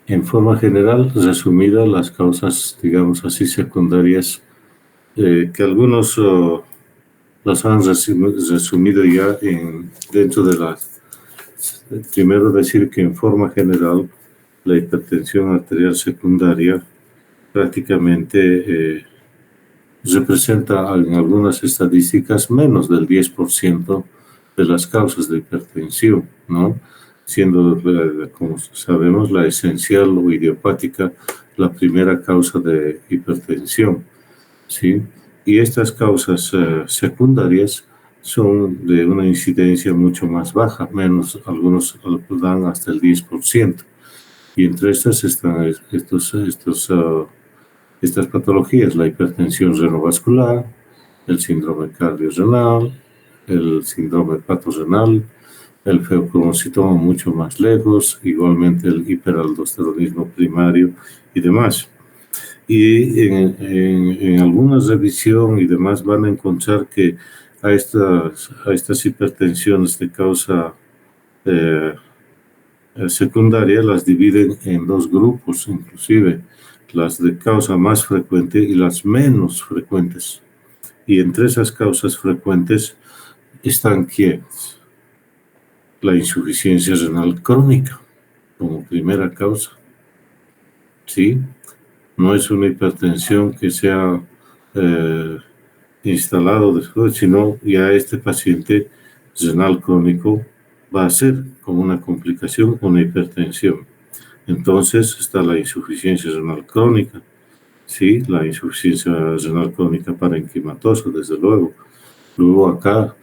Speaker 1: En forma general, resumida, las causas, digamos así, secundarias, que algunos las han resumido ya dentro de las... Primero decir que en forma general, la hipertensión arterial secundaria prácticamente representa en algunas estadísticas menos del 10% de las causas de hipertensión, ¿no? Siendo, como sabemos, la esencial o idiopática la primera causa de hipertensión, ¿sí? Y estas causas secundarias son de una incidencia mucho más baja, algunos dan hasta el 10%. Y entre estas están estas patologías, la hipertensión renovascular, el síndrome cardiorrenal, el síndrome hepatorenal, el feocromocitoma mucho más lejos, igualmente el hiperaldosteronismo primario y demás. Y en alguna revisión y demás van a encontrar que a estas hipertensiones de causa secundaria las dividen en dos grupos, inclusive las de causa más frecuente y las menos frecuentes. Y entre esas causas frecuentes están ¿quiénes? La insuficiencia renal crónica como primera causa. ¿Sí? No es una hipertensión que se ha instalado después, sino ya este paciente renal crónico va a ser como una complicación una hipertensión. Entonces está la insuficiencia renal crónica, ¿sí? La insuficiencia renal crónica parenquimatosa, desde luego. Luego acá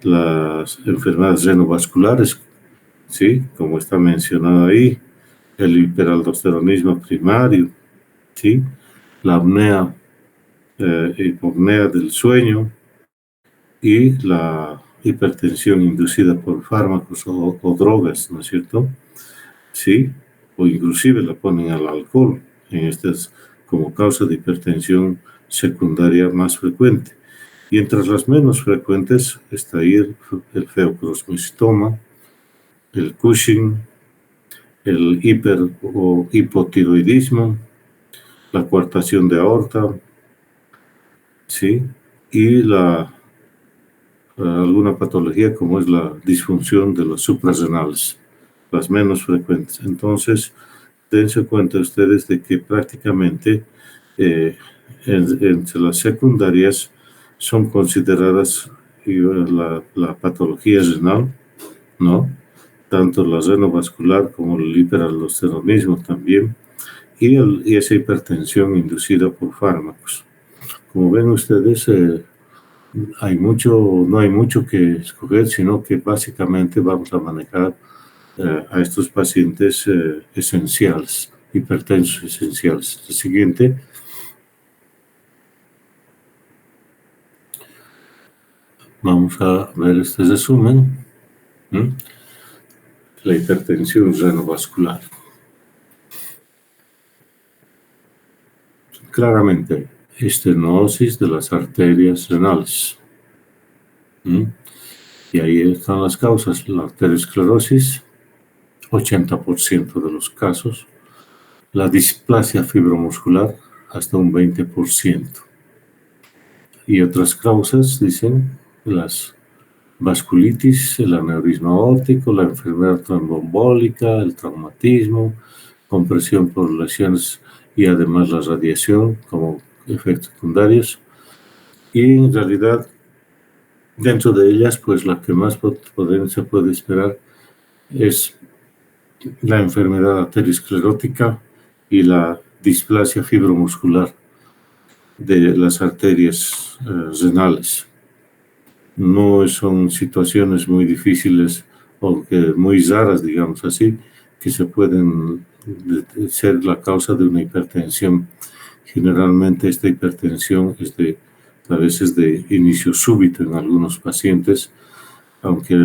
Speaker 1: las enfermedades renovasculares, ¿sí? Como está mencionado ahí, el hiperaldosteronismo primario, ¿sí? La apnea, hipopnea del sueño y la hipertensión inducida por fármacos o drogas, ¿no es cierto? Sí, o inclusive la ponen al alcohol en estas como causa de hipertensión secundaria más frecuente. Y entre las menos frecuentes está ahí el feocromocitoma, el Cushing, el hiper o hipotiroidismo, la coartación de aorta, ¿sí? Y alguna patología como es la disfunción de los suprarrenales, las menos frecuentes. Entonces, dense cuenta ustedes de que prácticamente entre las secundarias son consideradas la patología renal, ¿no? Tanto la renovascular como el hiperaldosteronismo también, y esa hipertensión inducida por fármacos. Como ven ustedes, no hay mucho que escoger, sino que básicamente vamos a manejar a estos pacientes esenciales, hipertensos esenciales. El siguiente. Vamos a ver este resumen. La hipertensión renovascular. Claramente, estenosis de las arterias renales. Y ahí están las causas: la arteriosclerosis, 80% de los casos; la displasia fibromuscular, hasta un 20%. Y otras causas, dicen, las vasculitis, el aneurisma aórtico, la enfermedad tromboembólica, el traumatismo, compresión por lesiones y además la radiación como efectos secundarios. Y en realidad, dentro de ellas, pues la que más se puede esperar es la enfermedad arteriosclerótica y la displasia fibromuscular de las arterias renales. No son situaciones muy difíciles o muy raras, digamos así, que se pueden ser la causa de una hipertensión. Generalmente esta hipertensión es a veces de inicio súbito en algunos pacientes, aunque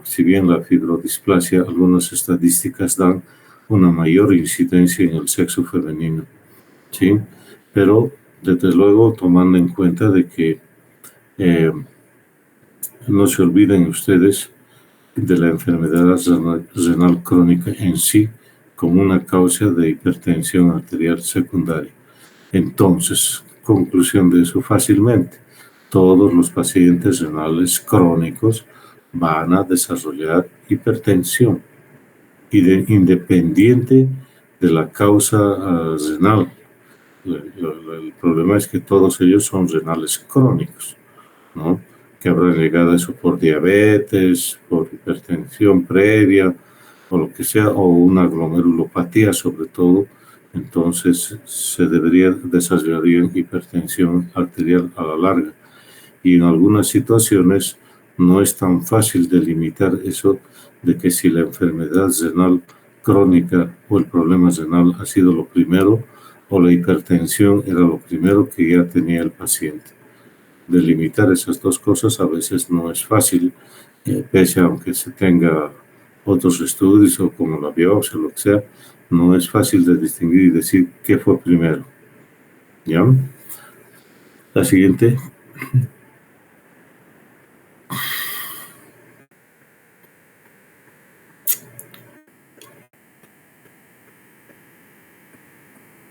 Speaker 1: si bien la fibrodisplasia, algunas estadísticas dan una mayor incidencia en el sexo femenino, ¿sí? Pero desde luego tomando en cuenta de que no se olviden ustedes de la enfermedad renal crónica en sí como una causa de hipertensión arterial secundaria. Entonces, conclusión de eso fácilmente: todos los pacientes renales crónicos van a desarrollar hipertensión, independiente de la causa renal. El problema es que todos ellos son renales crónicos, ¿no? Que habrán llegado a eso por diabetes, por hipertensión previa, o lo que sea, o una glomerulopatía sobre todo. Entonces se debería desarrollar hipertensión arterial a la larga. Y en algunas situaciones no es tan fácil delimitar eso de que si la enfermedad renal crónica o el problema renal ha sido lo primero o la hipertensión era lo primero que ya tenía el paciente. Delimitar esas dos cosas a veces no es fácil, pese a aunque se tenga otros estudios o como la biopsia o lo que sea, no es fácil de distinguir y decir qué fue primero. ¿Ya? La siguiente.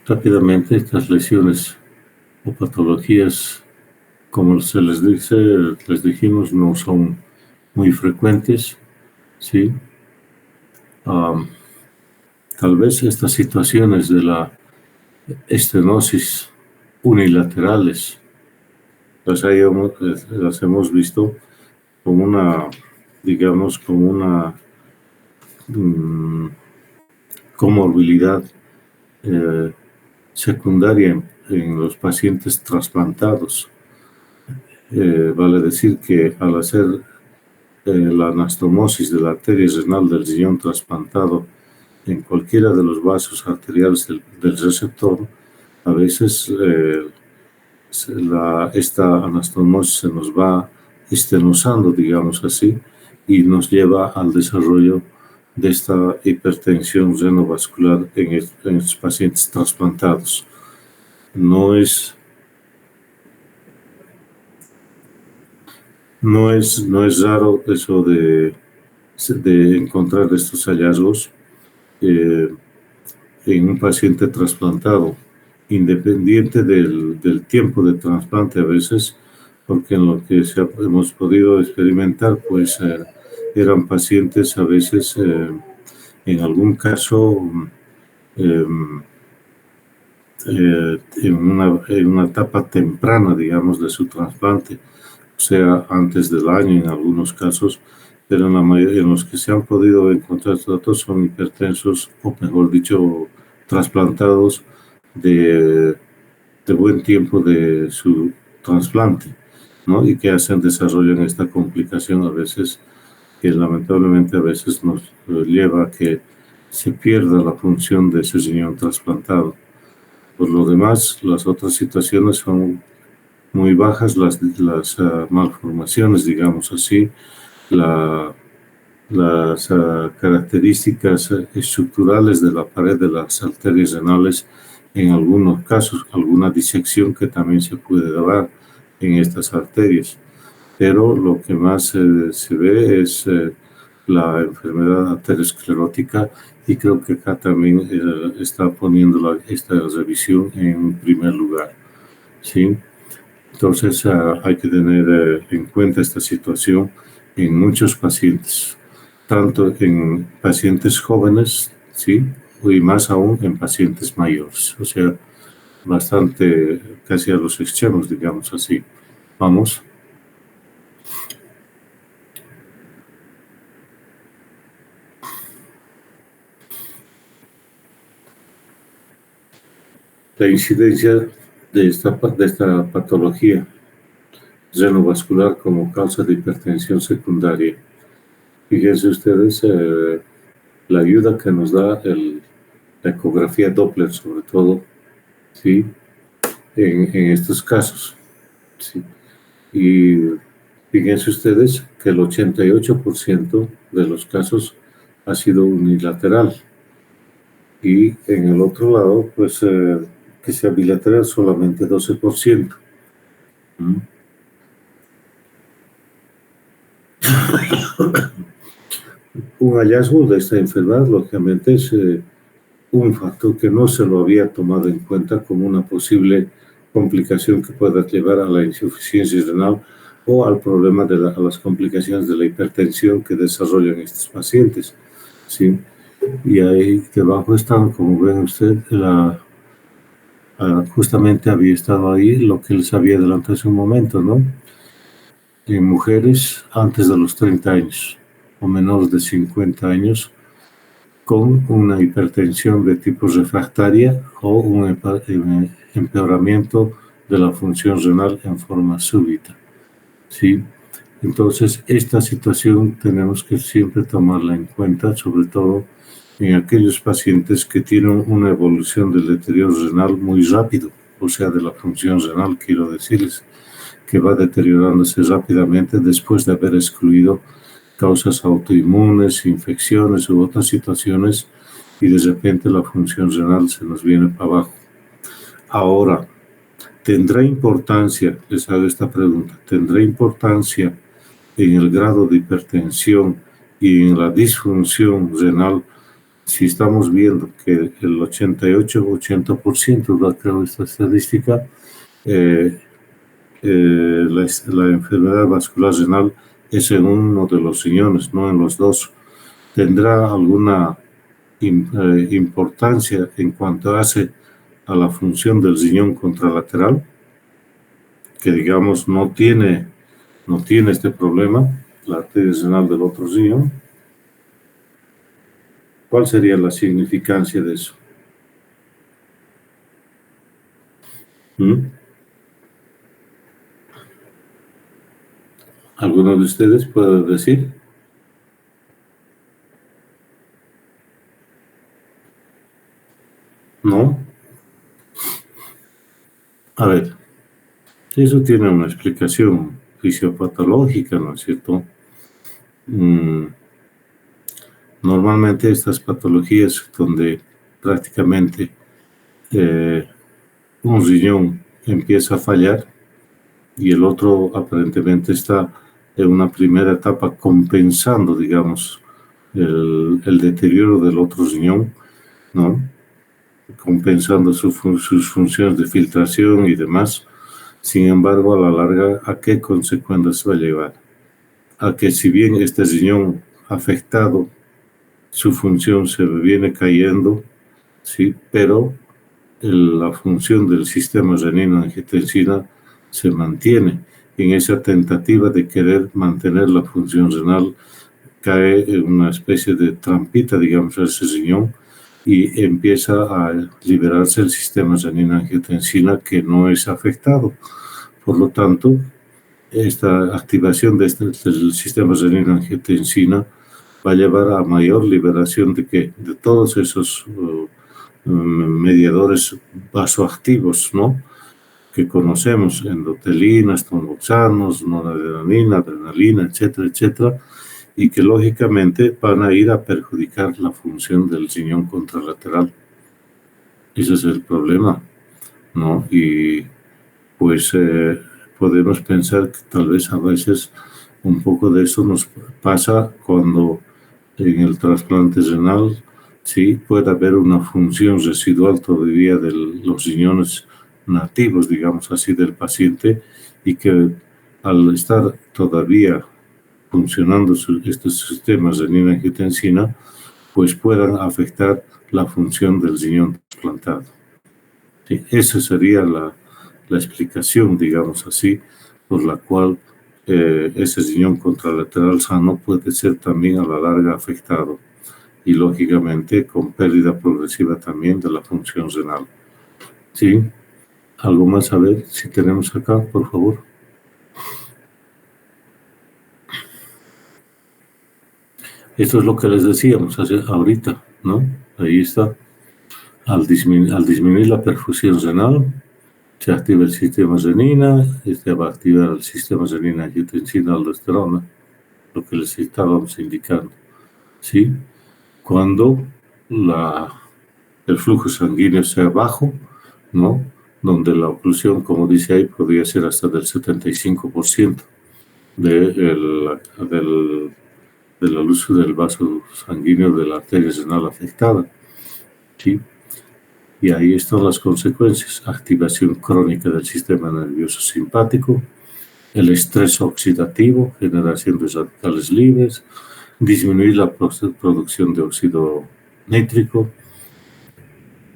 Speaker 1: Rápidamente, estas lesiones o patologías, como se les dijimos, no son muy frecuentes, ¿sí? Tal vez estas situaciones de la estenosis unilaterales las hemos visto como una, digamos, como una comorbilidad secundaria en los pacientes trasplantados. Vale decir que al hacer la anastomosis de la arteria renal del riñón trasplantado en cualquiera de los vasos arteriales del receptor, a veces esta anastomosis se nos va estenosando, digamos así, y nos lleva al desarrollo de esta hipertensión renovascular en los pacientes trasplantados. No es raro eso de encontrar estos hallazgos en un paciente trasplantado, independiente del tiempo de trasplante a veces, porque en lo que hemos podido experimentar, pues eran pacientes a veces, en algún caso, en una etapa temprana, digamos, de su trasplante, o sea, antes del año en algunos casos, pero en la mayoría, en los que se han podido encontrar datos, son hipertensos, o mejor dicho, trasplantados de buen tiempo de su trasplante, ¿no? Y que desarrollan esta complicación a veces, que lamentablemente a veces nos lleva a que se pierda la función de ese riñón trasplantado. Por lo demás, las otras situaciones son muy bajas, las malformaciones, digamos así, las características estructurales de la pared de las arterias renales, en algunos casos, alguna disección que también se puede dar en estas arterias. pero lo que más se ve es la enfermedad aterosclerótica, y creo que acá también está poniendo esta revisión en primer lugar, ¿sí? Entonces hay que tener en cuenta esta situación en muchos pacientes, tanto en pacientes jóvenes, ¿sí? Y más aún en pacientes mayores, o sea, bastante casi a los extremos, digamos así. Vamos. La incidencia de esta patología renovascular como causa de hipertensión secundaria. Fíjense ustedes la ayuda que nos da la ecografía Doppler, sobre todo, ¿sí? En estos casos, ¿sí? Y fíjense ustedes que el 88% de los casos ha sido unilateral, y en el otro lado, pues que sea bilateral solamente 12%. ¿Mm? Un hallazgo de esta enfermedad, lógicamente, es un factor que no se lo había tomado en cuenta como una posible complicación que pueda llevar a la insuficiencia renal o al problema a las complicaciones de la hipertensión que desarrollan estos pacientes, ¿sí? Y ahí debajo están, como ven ustedes, justamente había estado ahí lo que les había adelantado hace un momento, ¿no? En mujeres antes de los 30 años o menores de 50 años con una hipertensión de tipo refractaria o un empeoramiento de la función renal en forma súbita, ¿sí? Entonces, esta situación tenemos que siempre tomarla en cuenta, sobre todo en aquellos pacientes que tienen una evolución del deterioro renal muy rápido, o sea, de la función renal, quiero decirles, que va deteriorándose rápidamente después de haber excluido causas autoinmunes, infecciones u otras situaciones, y de repente la función renal se nos viene para abajo. Ahora, ¿tendrá importancia, les hago esta pregunta, ¿tendrá importancia en el grado de hipertensión y en la disfunción renal si estamos viendo que el 88-80%, creo esta estadística, la enfermedad vascular renal es en uno de los riñones, no en los dos? ¿Tendrá alguna importancia en cuanto hace a la función del riñón contralateral, que digamos no tiene este problema, la arteria renal del otro riñón? ¿Cuál sería la significancia de eso? ¿Alguno de ustedes puede decir? ¿No? A ver, eso tiene una explicación fisiopatológica, ¿no es cierto? Normalmente estas patologías donde prácticamente un riñón empieza a fallar y el otro aparentemente está en una primera etapa compensando, digamos, el deterioro del otro riñón, ¿no? Compensando sus funciones de filtración y demás. Sin embargo, a la larga, ¿a qué consecuencias va a llevar? A que si bien este riñón afectado, su función se viene cayendo, ¿sí? Pero la función del sistema renina-angiotensina se mantiene. En esa tentativa de querer mantener la función renal, cae en una especie de trampita, digamos, a ese riñón, y empieza a liberarse el sistema renina-angiotensina que no es afectado. Por lo tanto, esta activación del sistema renina-angiotensina va a llevar a mayor liberación de todos esos mediadores vasoactivos, ¿no? Que conocemos, endotelinas, tromboxanos, noradrenalina, adrenalina, etcétera, etcétera, y que lógicamente van a ir a perjudicar la función del riñón contralateral. Ese es el problema, ¿no? Y pues podemos pensar que tal vez a veces un poco de eso nos pasa cuando en el trasplante renal sí puede haber una función residual todavía de los riñones nativos, digamos así, del paciente, y que al estar todavía funcionando estos sistemas renina-angiotensina, pues puedan afectar la función del riñón trasplantado. Sí, esa sería la explicación, digamos así, por la cual ese riñón contralateral sano puede ser también a la larga afectado y lógicamente con pérdida progresiva también de la función renal. ¿Sí? ¿Algo más a ver si tenemos acá, por favor? Esto es lo que les decíamos ahorita, ¿no? Ahí está. Al disminuir la perfusión renal, se activa el sistema renina, este va a activar el sistema renina-angiotensina-aldosterona, lo que les estábamos indicando, ¿sí? Cuando el flujo sanguíneo sea bajo, ¿no? Donde la oclusión, como dice ahí, podría ser hasta del 75% del uso del vaso sanguíneo de la arteria renal afectada, ¿sí? Y ahí están las consecuencias: activación crónica del sistema nervioso simpático, el estrés oxidativo, generación de radicales libres, disminuir la producción de óxido nítrico,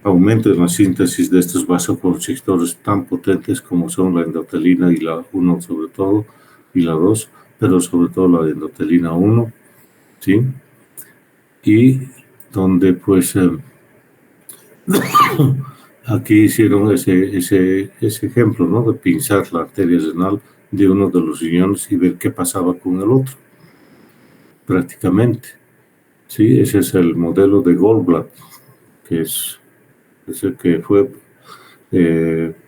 Speaker 1: aumento en la síntesis de estos vasoconstrictores tan potentes como son la endotelina y la 1 sobre todo, y la 2, pero sobre todo la endotelina 1, ¿sí? Y donde pues aquí hicieron ese ejemplo, ¿no? De pinzar la arteria renal de uno de los riñones y ver qué pasaba con el otro, prácticamente. Sí, ese es el modelo de Goldblatt, que es el que fue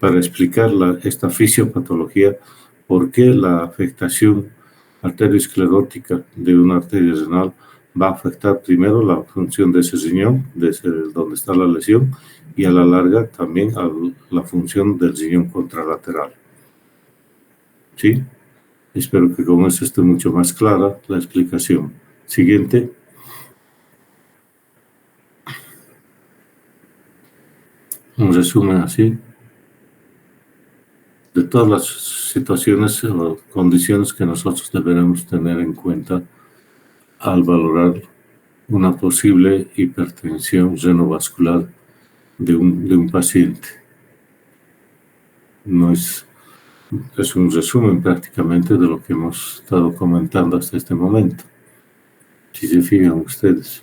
Speaker 1: para explicar esta fisiopatología, por qué la afectación arteriosclerótica de una arteria renal va a afectar primero la función de ese riñón, donde está la lesión, y a la larga también a la función del riñón contralateral. ¿Sí? Espero que con eso esté mucho más clara la explicación. Siguiente. Un resumen así de todas las situaciones o condiciones que nosotros deberemos tener en cuenta al valorar una posible hipertensión renovascular de un paciente. No es un resumen prácticamente de lo que hemos estado comentando hasta este momento, si se fijan ustedes.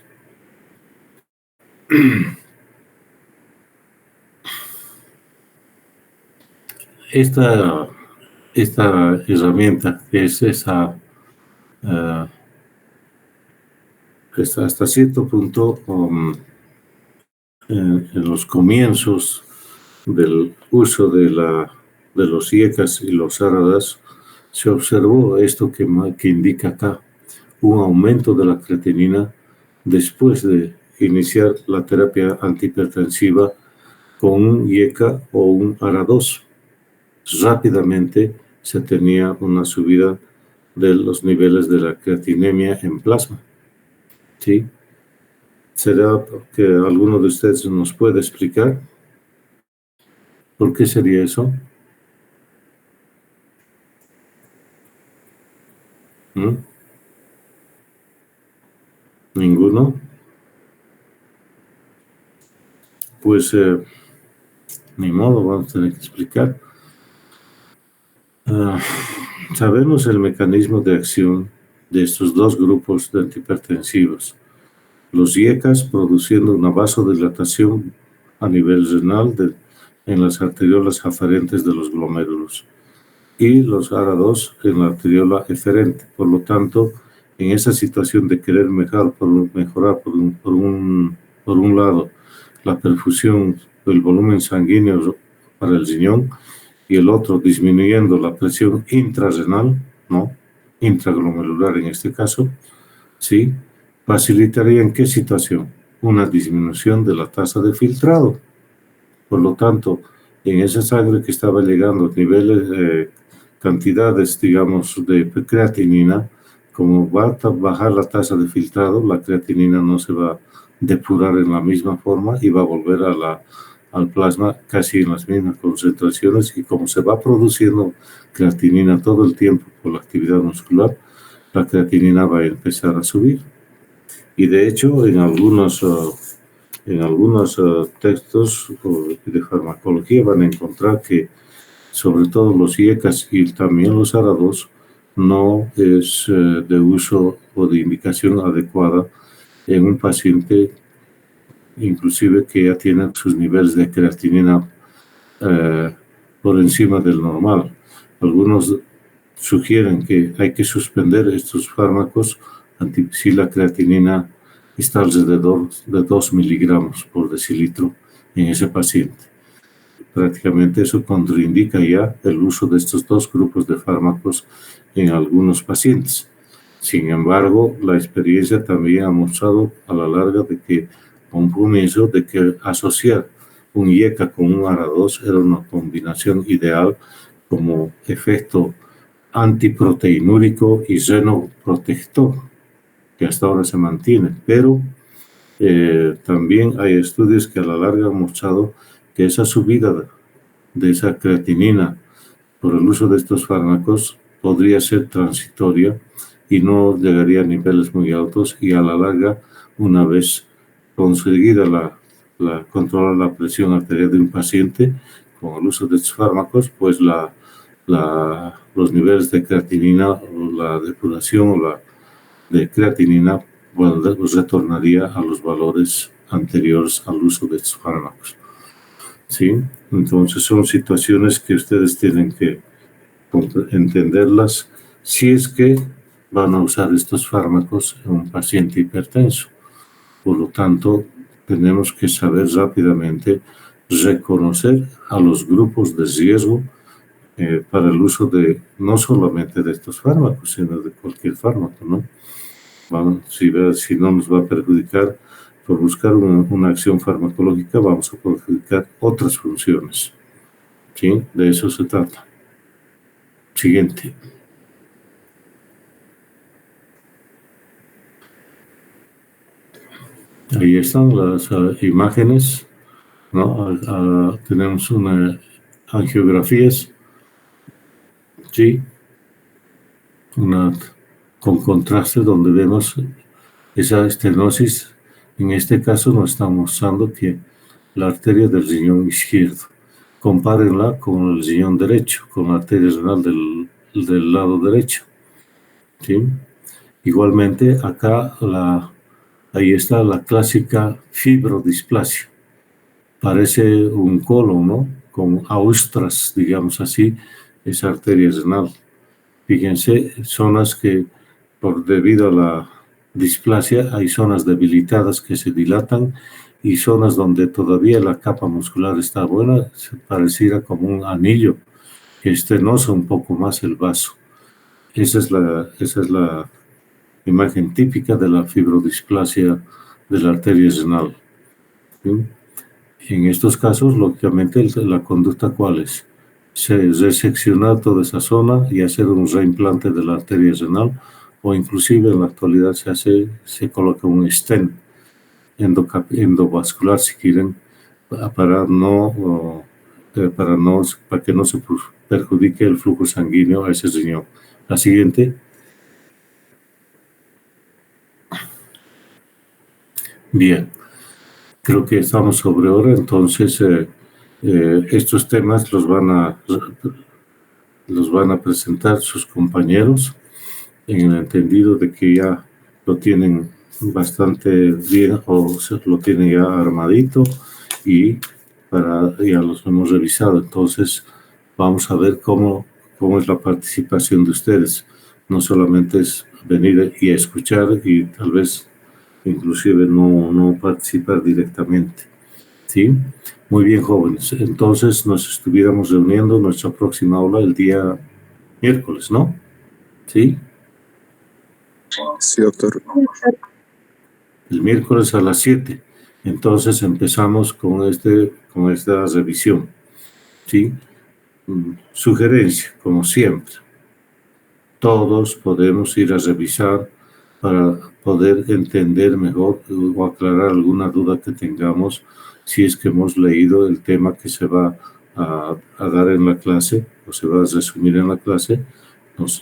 Speaker 1: Esta herramienta, que es hasta cierto punto en los comienzos del uso de los IECAS y los ARADAS, se observó esto que indica acá, un aumento de la creatinina después de iniciar la terapia antihipertensiva con un IECA o un ARA2. Rápidamente se tenía una subida de los niveles de la creatinemia en plasma. ¿Sí? ¿Será que alguno de ustedes nos puede explicar por qué sería eso? ¿Ninguno? Pues ni modo, vamos a tener que explicar. Sabemos el mecanismo de acción de estos dos grupos de antihipertensivos. Los IECAS produciendo una vasodilatación a nivel renal en las arteriolas aferentes de los glomérulos y los ARA2 en la arteriola eferente. Por lo tanto, en esa situación de querer mejorar por un lado la perfusión del volumen sanguíneo para el riñón y el otro disminuyendo la presión intrarrenal, ¿no? Intraglomerular en este caso, ¿sí? Facilitaría ¿en qué situación? Una disminución de la tasa de filtrado. Por lo tanto, en esa sangre que estaba llegando a niveles cantidades, digamos, de creatinina, como va a bajar la tasa de filtrado, la creatinina no se va a depurar en la misma forma y va a volver al plasma casi en las mismas concentraciones, y como se va produciendo creatinina todo el tiempo por la actividad muscular, la creatinina va a empezar a subir. Y de hecho, en algunos textos de farmacología van a encontrar que sobre todo los IECAS y también los ARA2 no es de uso o de indicación adecuada en un paciente inclusive que ya tiene sus niveles de creatinina por encima del normal. Algunos sugieren que hay que suspender estos fármacos si la creatinina está alrededor de 2 miligramos por decilitro en ese paciente. Prácticamente eso contraindica ya el uso de estos dos grupos de fármacos en algunos pacientes. Sin embargo, la experiencia también ha mostrado a la larga de que un comienzo de que asociar un IECA con un ARA2 era una combinación ideal como efecto antiproteinúrico y genoprotector, que hasta ahora se mantiene, pero también hay estudios que a la larga han mostrado que esa subida de esa creatinina por el uso de estos fármacos podría ser transitoria y no llegaría a niveles muy altos, y a la larga, una vez conseguida controlar la presión arterial de un paciente con el uso de estos fármacos, pues los niveles de creatinina o la depuración de creatinina, bueno, pues retornaría a los valores anteriores al uso de estos fármacos. ¿Sí? Entonces son situaciones que ustedes tienen que entenderlas si es que van a usar estos fármacos en un paciente hipertenso. Por lo tanto, tenemos que saber rápidamente reconocer a los grupos de riesgo para el uso de no solamente de estos fármacos, sino de cualquier fármaco, ¿no? Si no nos va a perjudicar por buscar una acción farmacológica, vamos a perjudicar otras funciones. ¿Sí? De eso se trata. Siguiente. Ahí están las imágenes, ¿no? Tenemos unas angiografías, ¿sí? Con contraste donde vemos esa estenosis. En este caso nos está mostrando que la arteria del riñón izquierdo, compárenla con el riñón derecho, con la arteria renal del lado derecho, ¿sí? Igualmente acá ahí está la clásica fibrodisplasia. Parece un colon, ¿no? Con austras, digamos así, esa arteria renal. Fíjense, zonas que debido a la displasia hay zonas debilitadas que se dilatan, y zonas donde todavía la capa muscular está buena, se pareciera como un anillo que estenosa un poco más el vaso. Esa es la imagen típica de la fibrodisplasia de la arteria renal. ¿Sí? En estos casos, lógicamente, la conducta, ¿cuál es? Reseccionar toda esa zona y hacer un reimplante de la arteria renal, o inclusive en la actualidad se coloca un stent endovascular, si quieren, para que no se perjudique el flujo sanguíneo a ese riñón. La siguiente. Bien, creo que estamos sobre hora, entonces estos temas los van a presentar sus compañeros en el entendido de que ya lo tienen bastante bien o lo tienen ya armadito y ya los hemos revisado. Entonces vamos a ver cómo es la participación de ustedes. No solamente es venir y escuchar y tal vez inclusive no participar directamente. ¿Sí? Muy bien, jóvenes. Entonces nos estuviéramos reuniendo en nuestra próxima aula el día miércoles, ¿no? ¿Sí?
Speaker 3: Sí, doctor.
Speaker 1: El miércoles a las 7. Entonces empezamos con esta revisión. ¿Sí? sugerencia, como siempre. Todos podemos ir a revisar para poder entender mejor o aclarar alguna duda que tengamos si es que hemos leído el tema que se va a dar en la clase o se va a resumir en la clase.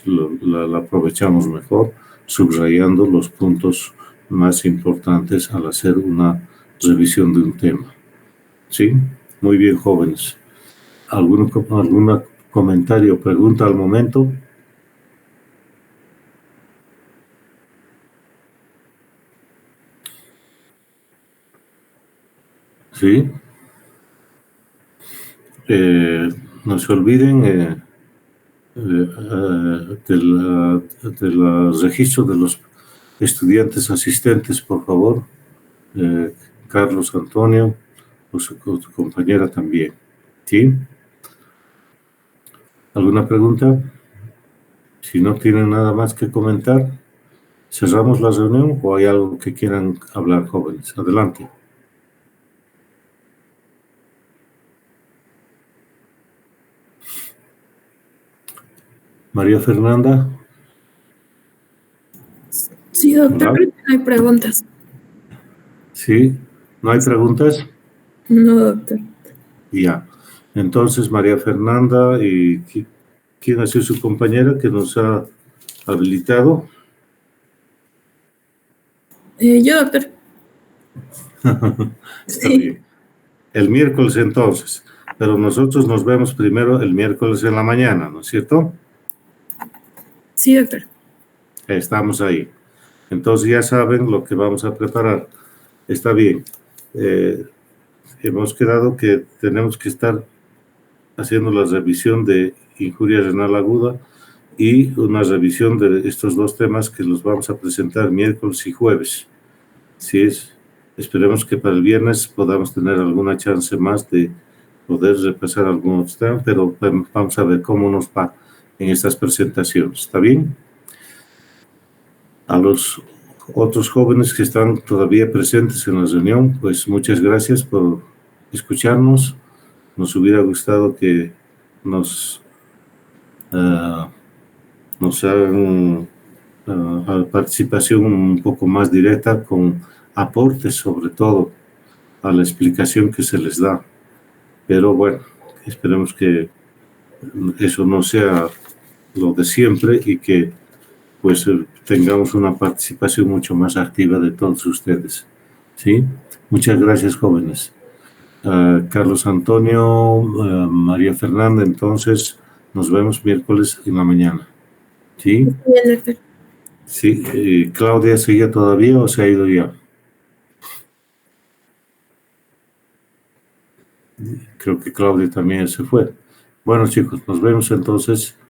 Speaker 1: La aprovechamos mejor subrayando los puntos más importantes al hacer una revisión de un tema. ¿Sí? Muy bien, jóvenes. ¿Algún comentario o pregunta al momento? Sí. No se olviden del registro de los estudiantes asistentes, por favor. Carlos Antonio, o su compañera también. ¿Sí? ¿Alguna pregunta? Si no tienen nada más que comentar, ¿cerramos la reunión o hay algo que quieran hablar, jóvenes? Adelante. María Fernanda.
Speaker 2: Sí, doctor, creo que no hay preguntas.
Speaker 1: ¿Sí? ¿No hay preguntas?
Speaker 2: No, doctor.
Speaker 1: Ya. Entonces, María Fernanda, ¿y quién ha sido su compañera que nos ha habilitado?
Speaker 2: Yo, doctor.
Speaker 1: Está bien. El miércoles entonces, pero nosotros nos vemos primero el miércoles en la mañana, ¿no es cierto?
Speaker 2: Sí, doctor.
Speaker 1: Estamos ahí. Entonces ya saben lo que vamos a preparar. Está bien. Hemos quedado que tenemos que estar haciendo la revisión de injuria renal aguda y una revisión de estos dos temas que los vamos a presentar miércoles y jueves. Esperemos que para el viernes podamos tener alguna chance más de poder repasar algunos temas, pero vamos a ver cómo nos va en estas presentaciones. ¿Está bien? A los otros jóvenes que están todavía presentes en la reunión, pues muchas gracias por escucharnos. Nos hubiera gustado que nos hagan participación un poco más directa con aportes sobre todo a la explicación que se les da. Pero bueno, esperemos que eso no sea lo de siempre y que pues tengamos una participación mucho más activa de todos ustedes. ¿Sí? Muchas gracias, jóvenes. Carlos Antonio, María Fernanda, entonces nos vemos miércoles en la mañana. ¿Sí?
Speaker 2: Bien, doctor.
Speaker 1: Sí. ¿Claudia sigue todavía o se ha ido ya? Creo que Claudia también se fue. Bueno, chicos, nos vemos entonces